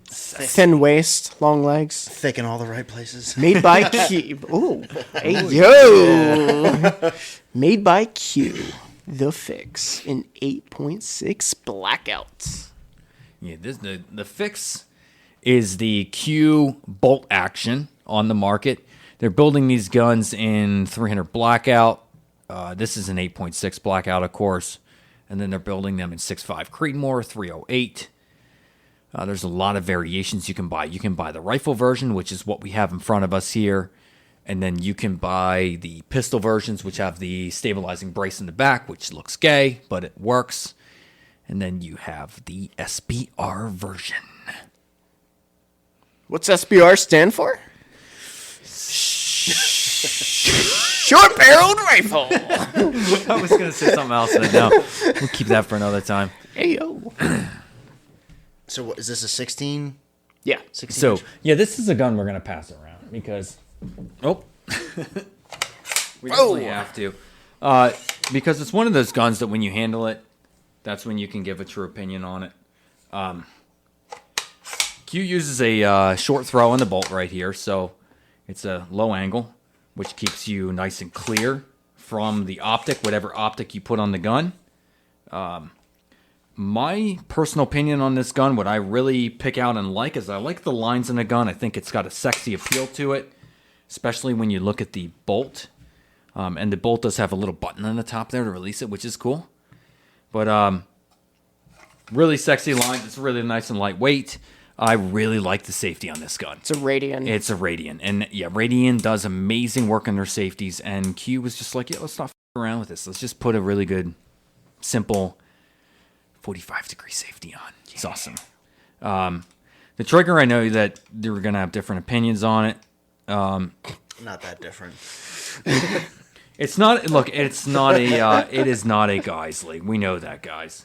thin waist, long legs.
Thick in all the right places.
Made by Q. Ooh. Hey, yo. Made by Q. The Fix in 8.6 Blackout.
Yeah, the fix is the Q bolt action on the market. They're building these guns in 300 Blackout. This is an 8.6 Blackout, of course. And then they're building them in 6.5 Creedmoor, 308. There's a lot of variations you can buy. You can buy the rifle version, which is what we have in front of us here. And then you can buy the pistol versions, which have the stabilizing brace in the back, which looks gay, but it works. And then you have the SBR version.
What's SBR stand for? Short-barreled rifle.
I was going to say something else, but no. We'll keep that for another time.
Hey, yo.
So what, is this a 16?
Yeah.
16
So,
inch?
yeah, this is a gun we're going to pass around because... Oh. We
Oh.
definitely have to. Because it's one of those guns that when you handle it, that's when you can give a true opinion on it. Q uses a short throw on the bolt right here, so it's a low angle, which keeps you nice and clear from the optic, whatever optic you put on the gun. My personal opinion on this gun, what I really pick out and like, is I like the lines in the gun. I think it's got a sexy appeal to it, especially when you look at the bolt. And the bolt does have a little button on the top there to release it, which is cool. But really sexy lines. It's really nice and lightweight. I really like the safety on this gun.
It's a Radian.
It's a Radian. And yeah, Radian does amazing work on their safeties. And Q was just like, yeah, let's not f around with this. Let's just put a really good, simple 45-degree safety on. It's awesome. The trigger, I know that they're going to have different opinions on it.
Not that different.
It's not, look, it's not a, it is not a guys league. We know that, guys.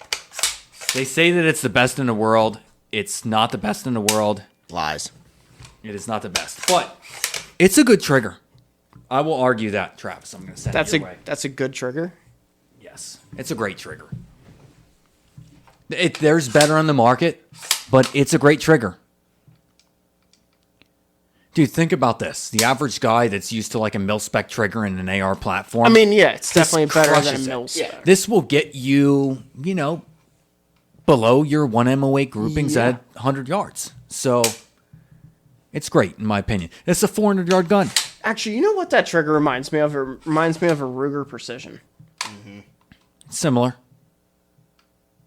They say that it's the best in the world. It's not the best in the world.
Lies.
It is not the best, but it's a good trigger. I will argue that, Travis. I'm going to send it your way.
That's a good trigger.
Yes, it's a great trigger. There's better on the market, but it's a great trigger. Dude, think about this. The average guy that's used to like a mil-spec trigger in an AR platform.
I mean, yeah, it's definitely better than a
crushes it.
mil-spec.
Yeah.
This will get you, below your 1MO8 groupings
Yeah.
at 100 yards. So it's great, in my opinion. It's a 400-yard gun.
Actually, you know what that trigger reminds me of? It reminds me of a Ruger Precision.
Similar.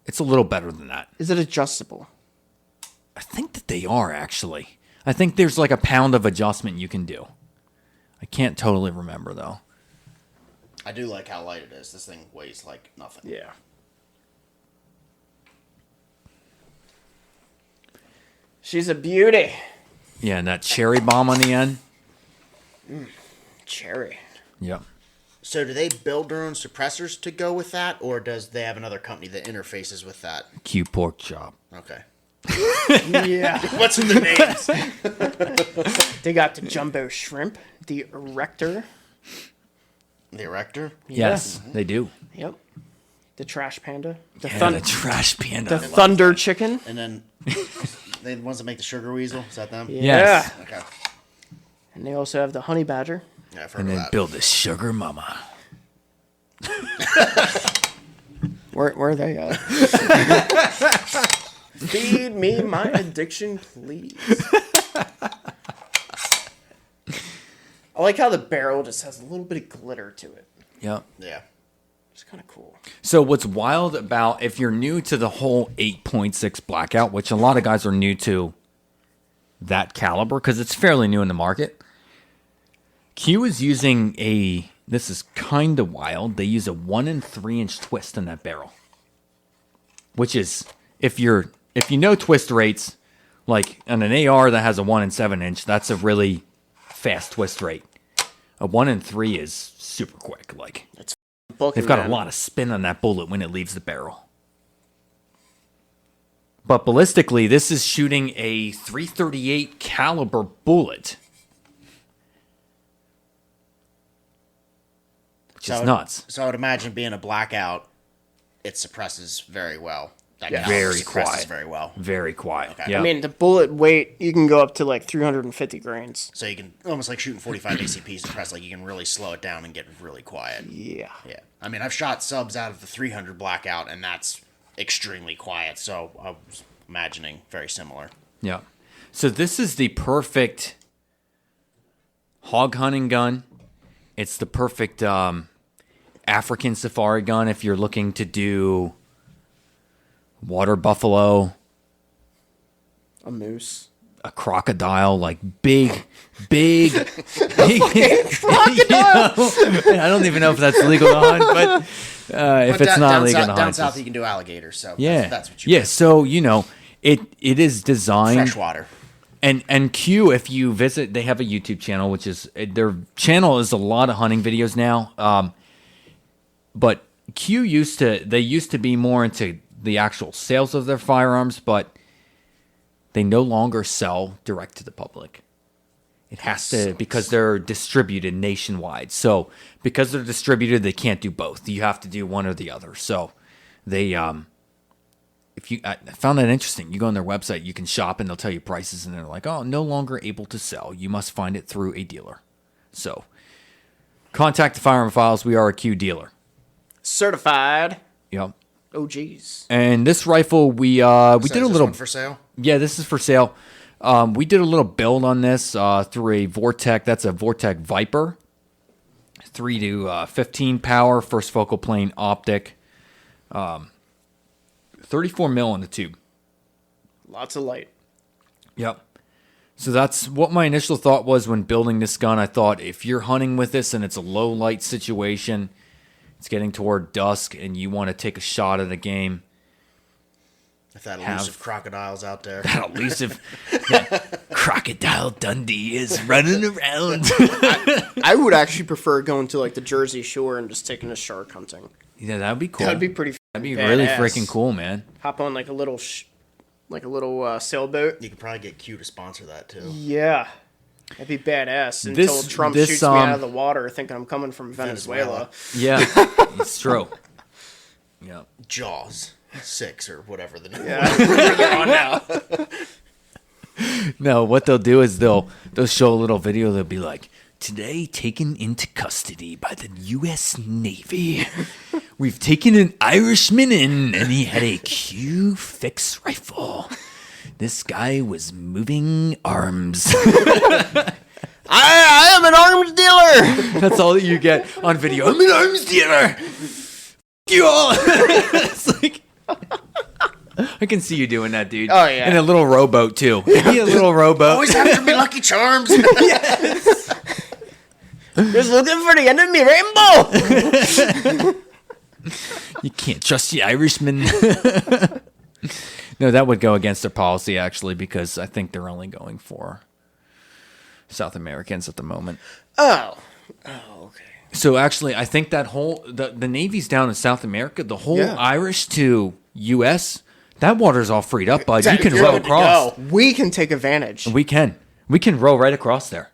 It's a little better than that.
Is it adjustable?
I think that they are, actually. I think there's like a pound of adjustment you can do. I can't totally remember, though.
I do like how light it is. This thing weighs like nothing.
Yeah. She's a beauty.
Yeah, and that cherry bomb on the end.
Cherry.
Yep.
So do they build their own suppressors to go with that, or does they have another company that interfaces with that?
Q pork chop.
Okay.
Yeah.
What's in the names?
They got the jumbo shrimp, the erector.
The erector?
Yes, they do.
Yep. The trash panda. The,
Yeah, the trash panda.
the thunder chicken.
And then the ones that make the sugar weasel, is that them?
Yeah.
Yes.
Okay.
And they also have the honey badger.
Yeah, I've heard
And
of
then
that.
build the sugar mama.
Where are they at? Feed me my addiction, please. I like how the barrel just has a little bit of glitter to it.
Yep.
Yeah.
It's kind of cool.
So what's wild about, if you're new to the whole 8.6 Blackout, which a lot of guys are new to that caliber because it's fairly new in the market, Q is using this is kind of wild. They use a 1 3-inch twist in that barrel, which is, if you know twist rates, like on an AR that has a 1 7-inch, that's a really fast twist rate. A 1 3 is super quick. Like, they've got a lot of spin on that bullet when it leaves the barrel. But ballistically, this is shooting a .338 caliber bullet, which is nuts.
So I would imagine being a blackout, it suppresses very well. That
Yeah.
caliber
Very
suppresses
quiet.
very well.
Very quiet.
Okay.
Yeah.
I mean, the bullet weight, you can go up to like 350 grains.
So you can almost like shooting 45 ACP suppress, like you can really slow it down and get really quiet.
Yeah.
Yeah. I mean, I've shot subs out of the 300 blackout, and that's extremely quiet. So I was imagining very similar.
Yeah. So this is the perfect hog hunting gun. It's the perfect African safari gun if you're looking to do water buffalo,
A moose.
a crocodile, like big, big
Crocodile!
I don't even know if that's legal to hunt, but if it's not legal to
down
hunt,
south you can do alligators. So
yeah,
that's what you
yeah.
want.
So it is designed.
Freshwater.
And Q, if you visit, they have a YouTube channel, which is, their channel is a lot of hunting videos now. But Q used to be more into the actual sales of their firearms, but they no longer sell direct to the public. It has to, because they're distributed nationwide. So because they're distributed, they can't do both. You have to do one or the other. So they, I found that interesting. You go on their website, you can shop, and they'll tell you prices, and they're like, "Oh, no longer able to sell. You must find it through a dealer." So, contact the Firearm Files. We are a Q dealer.
Certified.
Yep.
Oh, geez.
And this rifle, we did
So
a
is this
little
one for sale.
Yeah, this is for sale. We did a little build on this through a Vortec. That's a Vortec Viper, 3 to 15 power, first focal plane optic. 34 mil in the tube.
Lots of light.
Yep. So that's what my initial thought was when building this gun. I thought if you're hunting with this and it's a low light situation, it's getting toward dusk, and you want to take a shot at a game.
If that elusive crocodile's out there.
That elusive Crocodile Dundee is running around.
I would actually prefer going to like the Jersey Shore and just taking a shark hunting.
Yeah, that'd be cool.
That'd be pretty.
That'd be
badass.
really freaking cool, man.
Hop on like a little, sailboat.
You could probably get Q to sponsor that too.
Yeah, that'd be badass. Until Trump shoots me out of the water, thinking I'm coming from Venezuela.
Yeah, it's true. Yeah.
Jaws 6 or whatever the name.
Yeah, they're on now.
No, what they'll do is they'll show a little video. They'll be like, today taken into custody by the U.S. Navy. We've taken an Irishman in, and he had a Q fix rifle. This guy was moving arms.
I am an arms dealer.
That's all that you get on video. I'm an arms dealer. You all. It's like, I can see you doing that, dude.
Oh, yeah.
In a little rowboat, too. Maybe a little rowboat.
Always have to be Lucky Charms.
Yes. Just looking for the end of me rainbow.
You can't trust the Irishman. No, that would go against their policy, actually, because I think they're only going for South Americans at the moment.
Oh, okay.
So, actually, I think that whole... The Navy's down in South America. The whole Irish to U.S., that water's all freed up, bud. You can row across.
We can take advantage.
We can. We can row right across there.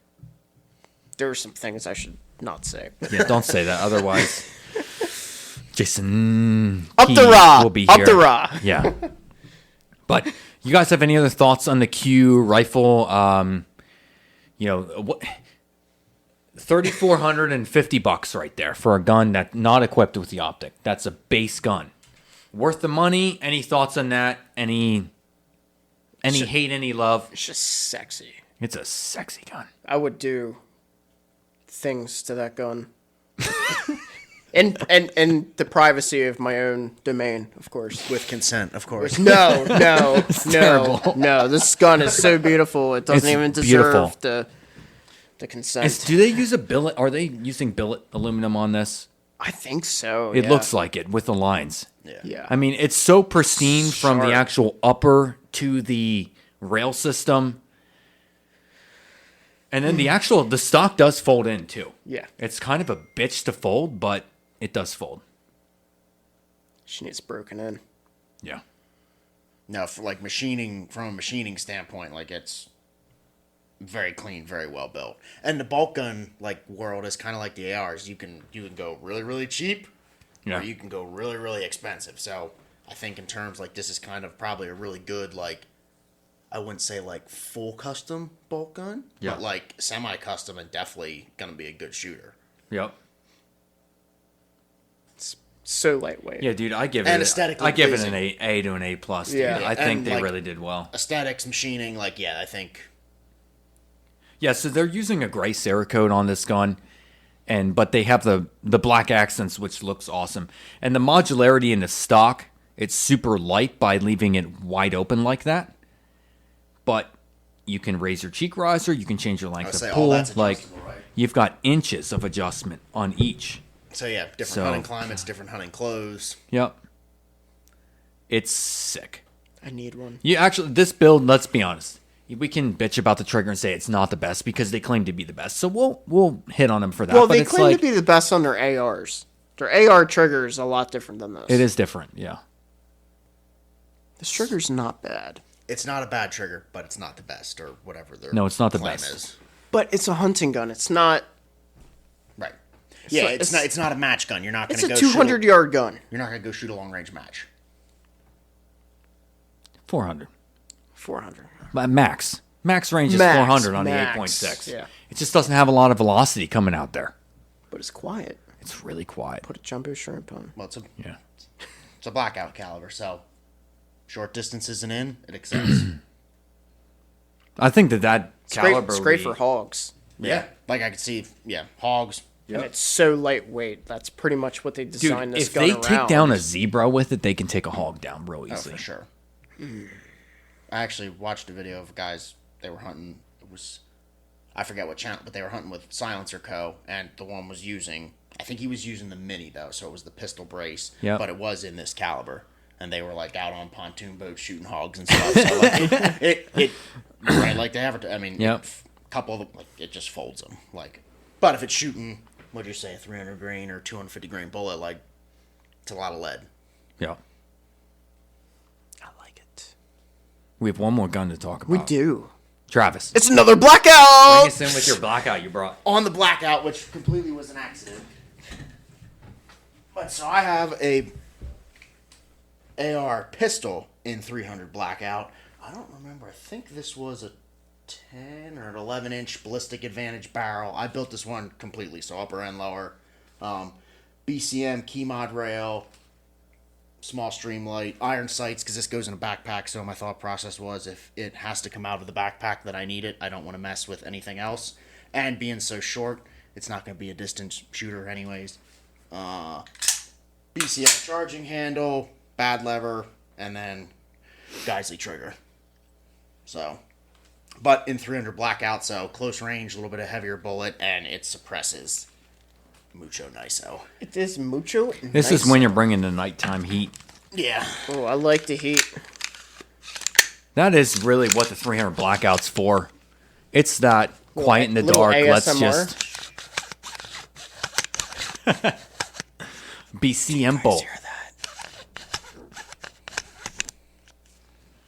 There are some things I should not say.
Yeah, don't say that. Otherwise, Jason
Up
Key
the raw.
will be
Up
here.
the raw.
Yeah. But you guys have any other thoughts on the Q rifle? What? $3,450 right there for a gun that's not equipped with the optic. That's a base gun. Worth the money? Any thoughts on that? Any hate, any love?
It's just sexy.
It's a sexy gun.
I would do things to that gun. in the privacy of my own domain, of course.
With consent, of course.
No.
terrible.
No. This gun is so beautiful. It doesn't
It's
even
beautiful.
deserve the consent.
Do they use a billet? Are they using billet aluminum on this?
I think so.
It looks like it with the lines.
Yeah.
I mean, it's so pristine from the
Sharp.
actual upper to the rail system. And then the stock does fold in too.
Yeah.
It's kind of a bitch to fold, but it does fold.
She needs broken in.
Yeah.
No, for like machining, from a machining standpoint, like it's very clean, very well built. And the bolt gun like world is kind of like the ARs. You can go really, really cheap, or you can go really, really expensive. So I think in terms like this is kind of probably a really good like, I wouldn't say like full custom bolt gun, but like semi-custom and definitely gonna be a good shooter.
Yep.
It's so lightweight.
Yeah, dude, I give
And
it
aesthetically
I give it
pleasing.
an A to an A plus.
Yeah.
Dude. I think
And,
they
like,
really did well.
Aesthetics, machining, like I think.
Yeah, so they're using a gray Cerakote on this gun, but they have the black accents, which looks awesome. And the modularity in the stock, it's super light by leaving it wide open like that. But you can raise your cheek riser, you can change your length of pull.
That's
Like
adjustable, right?
you've got inches of adjustment on each.
So yeah, different hunting climates, different hunting clothes.
Yep. It's sick.
I need one.
You actually, this build, let's be honest. We can bitch about the trigger and say it's not the best because they claim to be the best. So we'll hit on them for that.
Well,
but
they
it's
claim
like,
to be the best on their ARs. Their AR trigger is a lot different than this.
It is different, yeah.
This trigger's not bad.
It's not a bad trigger, but it's not the best or whatever their
No, it's not the
claim
best.
is.
But it's a hunting gun. It's not...
Right. Yeah,
like-
it's not a match gun. You're not going
It's
to
a
go
200-yard gun.
You're not going to go shoot a long range match.
400.
400.
But max range is
Max,
400 on
max,
the 8.6.
yeah.
It just doesn't have a lot of velocity coming out there.
But it's quiet.
It's really quiet.
Put a jumbo shrimp on.
Well, it's
Yeah.
a blackout caliber, so short distances and in, it excels.
I think that
It's great,
caliber
it's great
would
for
be-
hogs.
Yeah. Like I could see, hogs.
And it's so lightweight. That's pretty much what they
Dude,
designed this
if
gun
they
around.
take down a zebra with it, they can take a hog down real
Oh,
easily.
for sure. I actually watched a video of guys, they were hunting, I forget what channel, but they were hunting with Silencer Co. And the one was using, I think he was using the Mini though, so it was the pistol brace, but it was in this caliber. And they were like out on pontoon boats shooting hogs and stuff. So like it right, like they have, I mean, a couple of them, like it just folds them. Like, but if it's shooting, what'd you say, a 300 grain or 250 grain bullet, like it's a lot of lead.
Yeah.
I like it.
We have one more gun to talk about.
We do.
Travis.
It's another Blackout!
Bring us in with your Blackout you brought.
On the Blackout, which completely was an accident. But so I have a AR pistol in 300 Blackout. I don't remember. I think this was a 10 or an 11 inch ballistic advantage barrel. I built this one completely, so upper and lower. BCM key mod rail, small streamlight, iron sights, because this goes in a backpack. So my thought process was, if it has to come out of the backpack that I need it, I don't want to mess with anything else. And being so short, it's not going to be a distance shooter anyways. BCM charging handle, bad lever, and then Geisley trigger. So, but in 300 Blackout, so close range, a little bit of heavier bullet, and it suppresses mucho niso.
It is mucho
This is when you're bringing the nighttime heat.
Yeah.
Oh, I like the heat.
That is really what the 300 Blackout's for. It's that quiet in the dark. Let's
ASMR.
just BCM bolt.
Hear that?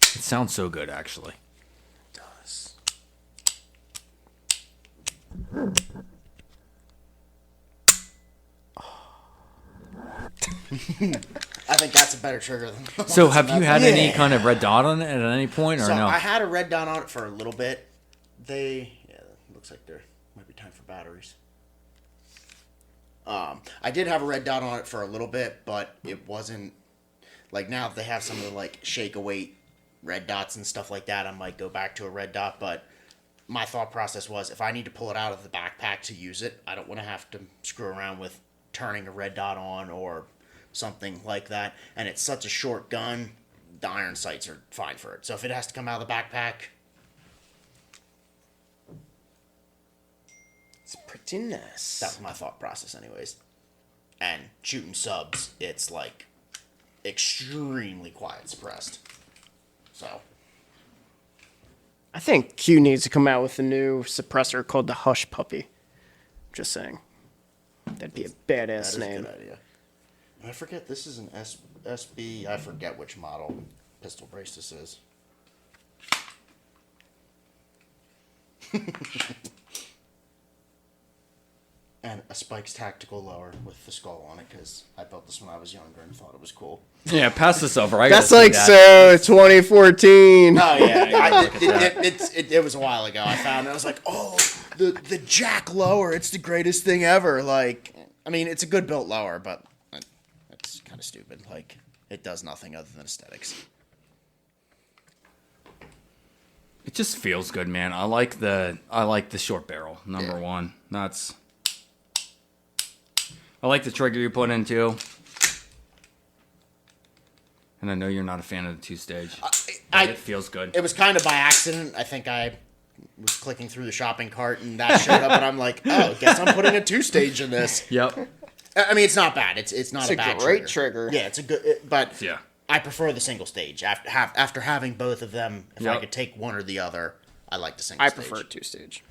It sounds so good, actually.
It does.
I think that's a better trigger than the
So
ones
have
in
you
that-
had any kind of red dot on it at any point, or
So
no?
I had a red dot on it for a little bit. Looks like there might be time for batteries. I did have a red dot on it for a little bit, but it wasn't like, now that they have some of the like shake await red dots and stuff like that, I might go back to a red dot. But my thought process was, if I need to pull it out of the backpack to use it, I don't want to have to screw around with turning a red dot on or something like that. And it's such a short gun, the iron sights are fine for it. So if it has to come out of the backpack,
It's pretty nice.
that was my thought process anyways. And shooting subs, it's like extremely quiet suppressed. So
I think Q needs to come out with a new suppressor called the Hush Puppy. Just saying. That'd be a
that
badass
is a
name.
good idea. And I forget, this is an SB, I forget which model pistol brace this is. And a Spikes tactical lower with the skull on it, because I built this when I was younger and thought it was cool.
Yeah, pass this over. I
That's
gotta
like
see that.
so 2014.
Oh yeah,
Look at
it was a while ago. I found it. I was like, oh, the jack lower. It's the greatest thing ever. Like, I mean, it's a good built lower, but it's kind of stupid. Like, it does nothing other than aesthetics.
It just feels good, man. I like the short barrel, number one. I like the trigger you put in too. And I know you're not a fan of the two-stage. It feels good.
It was kind of by accident. I think I was clicking through the shopping cart and that showed up, and I'm like, oh, guess I'm putting a 2-stage in this.
Yep.
I mean, it's not bad. It's not
It's
a
a
bad
great trigger.
Yeah, it's a good, but
Yeah.
I prefer the single stage. After having both of them, if I
Yep.
could take one or the other, I like the single
I
stage.
prefer 2-stage.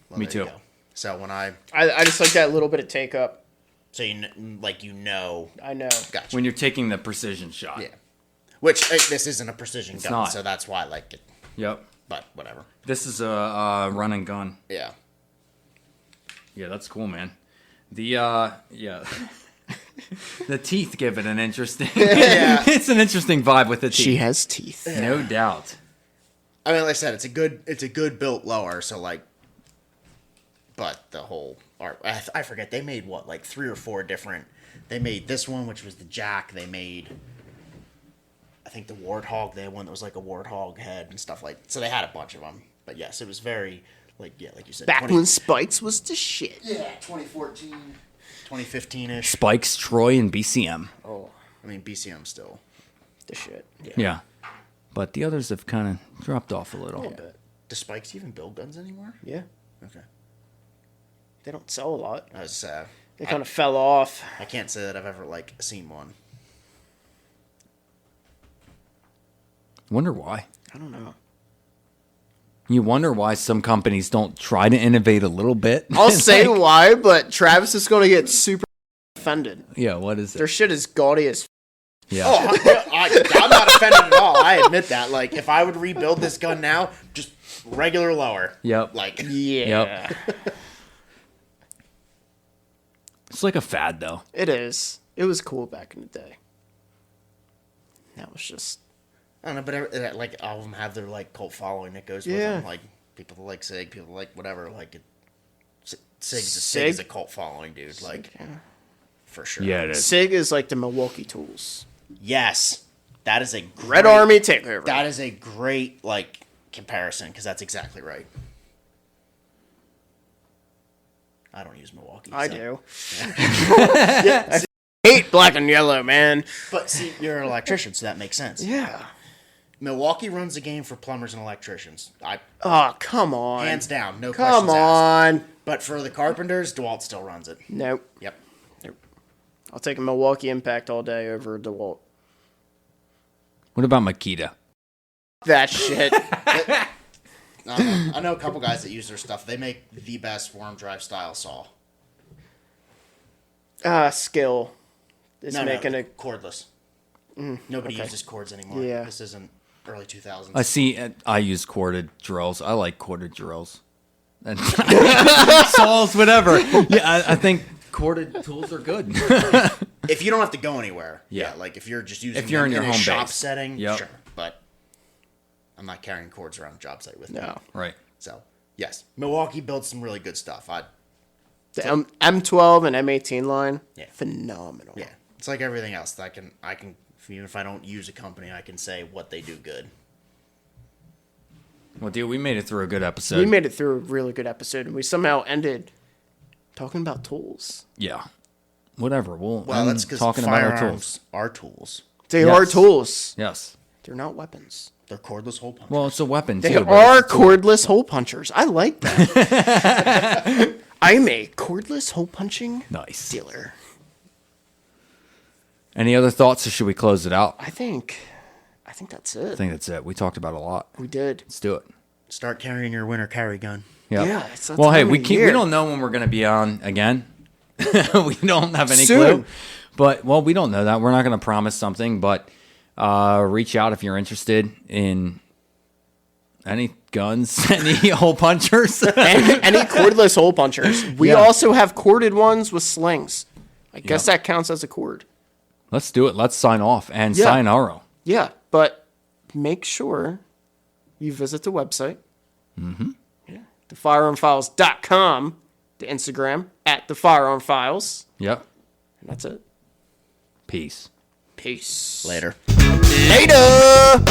Well,
Me
there you
too.
go. So when I
I just like that little bit of take up.
so you know,
I know.
gotcha.
When you're taking the precision shot.
Yeah. Which this isn't a precision gun,
not.
so that's why I like it.
Yep.
But whatever.
This is a run and gun.
Yeah.
Yeah, that's cool, man. The the teeth give it an interesting.
Yeah.
It's an interesting vibe with the teeth.
She has teeth.
No doubt.
I mean, like I said, it's a good built lower. So like, but the whole art, I forget, they made what, like 3 or 4 different. They made this one, which was the jack. They made, I think, the warthog. They had one that was like a warthog head and stuff like. So they had a bunch of them. But yes, it was very like you said.
Back when Spikes was the shit.
Yeah, 2014, 2015-ish.
Spikes, Troy, and BCM.
Oh,
I mean, BCM still.
the shit.
Yeah. but the others have kind of dropped off a little.
A little bit.
Do Spikes even build guns anymore?
Yeah.
Okay.
They don't sell a lot. They kind of fell off.
I can't say that I've ever seen one.
Wonder why.
I don't know.
You wonder why some companies don't try to innovate a little bit.
I'll
It's
say
like-
why, but Travis is going to get super offended.
Yeah, what is
Their
it?
shit is gaudy as
Yeah.
Oh, I'm not offended at all. I admit that. Like, if I would rebuild this gun now, just regular lower.
Yep.
Like,
Yeah.
It's like a fad, though.
It is. It was cool back in the day. That was just...
I don't know, but like all of them have their cult following that goes with
Yeah.
them. Like people that like Sig, people that like whatever. Like Sig
Sig?
is a cult following, dude. Like for sure.
Yeah, it is.
SIG is like the Milwaukee Tools.
Yes, that is a great,
Red Army takeover.
That is a great comparison because that's exactly right. I don't use Milwaukee.
I
so.
do. I hate black and yellow, man.
But see, you're an electrician, so that makes sense.
Yeah.
Milwaukee runs the game for plumbers and electricians.
Oh, come on.
Hands down, no
Come
questions asked.
on.
But for the carpenters, DeWalt still runs it.
Nope.
Yep.
I'll take a Milwaukee Impact all day over DeWalt.
What about Makita?
That shit.
I know a couple guys that use their stuff. They make the best worm drive style saw.
Skill is making a...
cordless. Nobody uses cords anymore.
Yeah.
This isn't early 2000s.
I see. I use corded drills. I like corded drills. And saws, whatever. Yeah, I think corded tools are good.
If you don't have to go anywhere.
Yeah.
Like if you're just using
If you're
them
in your
a
home
shop
base.
setting,
Yep.
sure. But I'm not carrying cords around a job site with me.
No.
Right.
So, yes. Milwaukee builds some really good stuff.
The M12 and M18 line,
Yeah.
phenomenal.
Yeah. It's like everything else. I can even if I don't use a company, I can say what they do good.
Well, dude, we made it through a good episode.
We made it through a really good episode, and we somehow ended talking about tools.
Yeah. Whatever. Well,
That's because
talking about our
firearms
tools.
are tools.
They
Yes.
are tools.
Yes.
They're not weapons.
They're cordless hole punchers.
Well, it's a weapon
They
too. but
are
it's a tool.
cordless hole punchers. I like that. I'm a cordless hole punching
Nice.
dealer.
Any other thoughts, or should we close it out?
I think that's it.
I think that's it. We talked about a lot.
We did.
Let's do it.
Start carrying your winter carry gun.
Yep.
Yeah, it's that
Well, hey,
time
we
of
can't. We
year.
don't know when we're going to be on again. We don't have any
Soon.
clue. But we don't know that. We're not going to promise something. But reach out if you're interested in any guns, any hole punchers.
any cordless hole punchers. We
Yeah.
also have corded ones with slings. I guess that counts as a cord.
Let's do it. Let's sign off and
Yeah.
sign Aro.
Yeah, but make sure you visit the website. Mm-hmm. Yeah. TheFirearmFiles.com, the Instagram, at TheFirearmFiles.
Yep.
And that's it.
Peace.
Peace.
Later.
Later!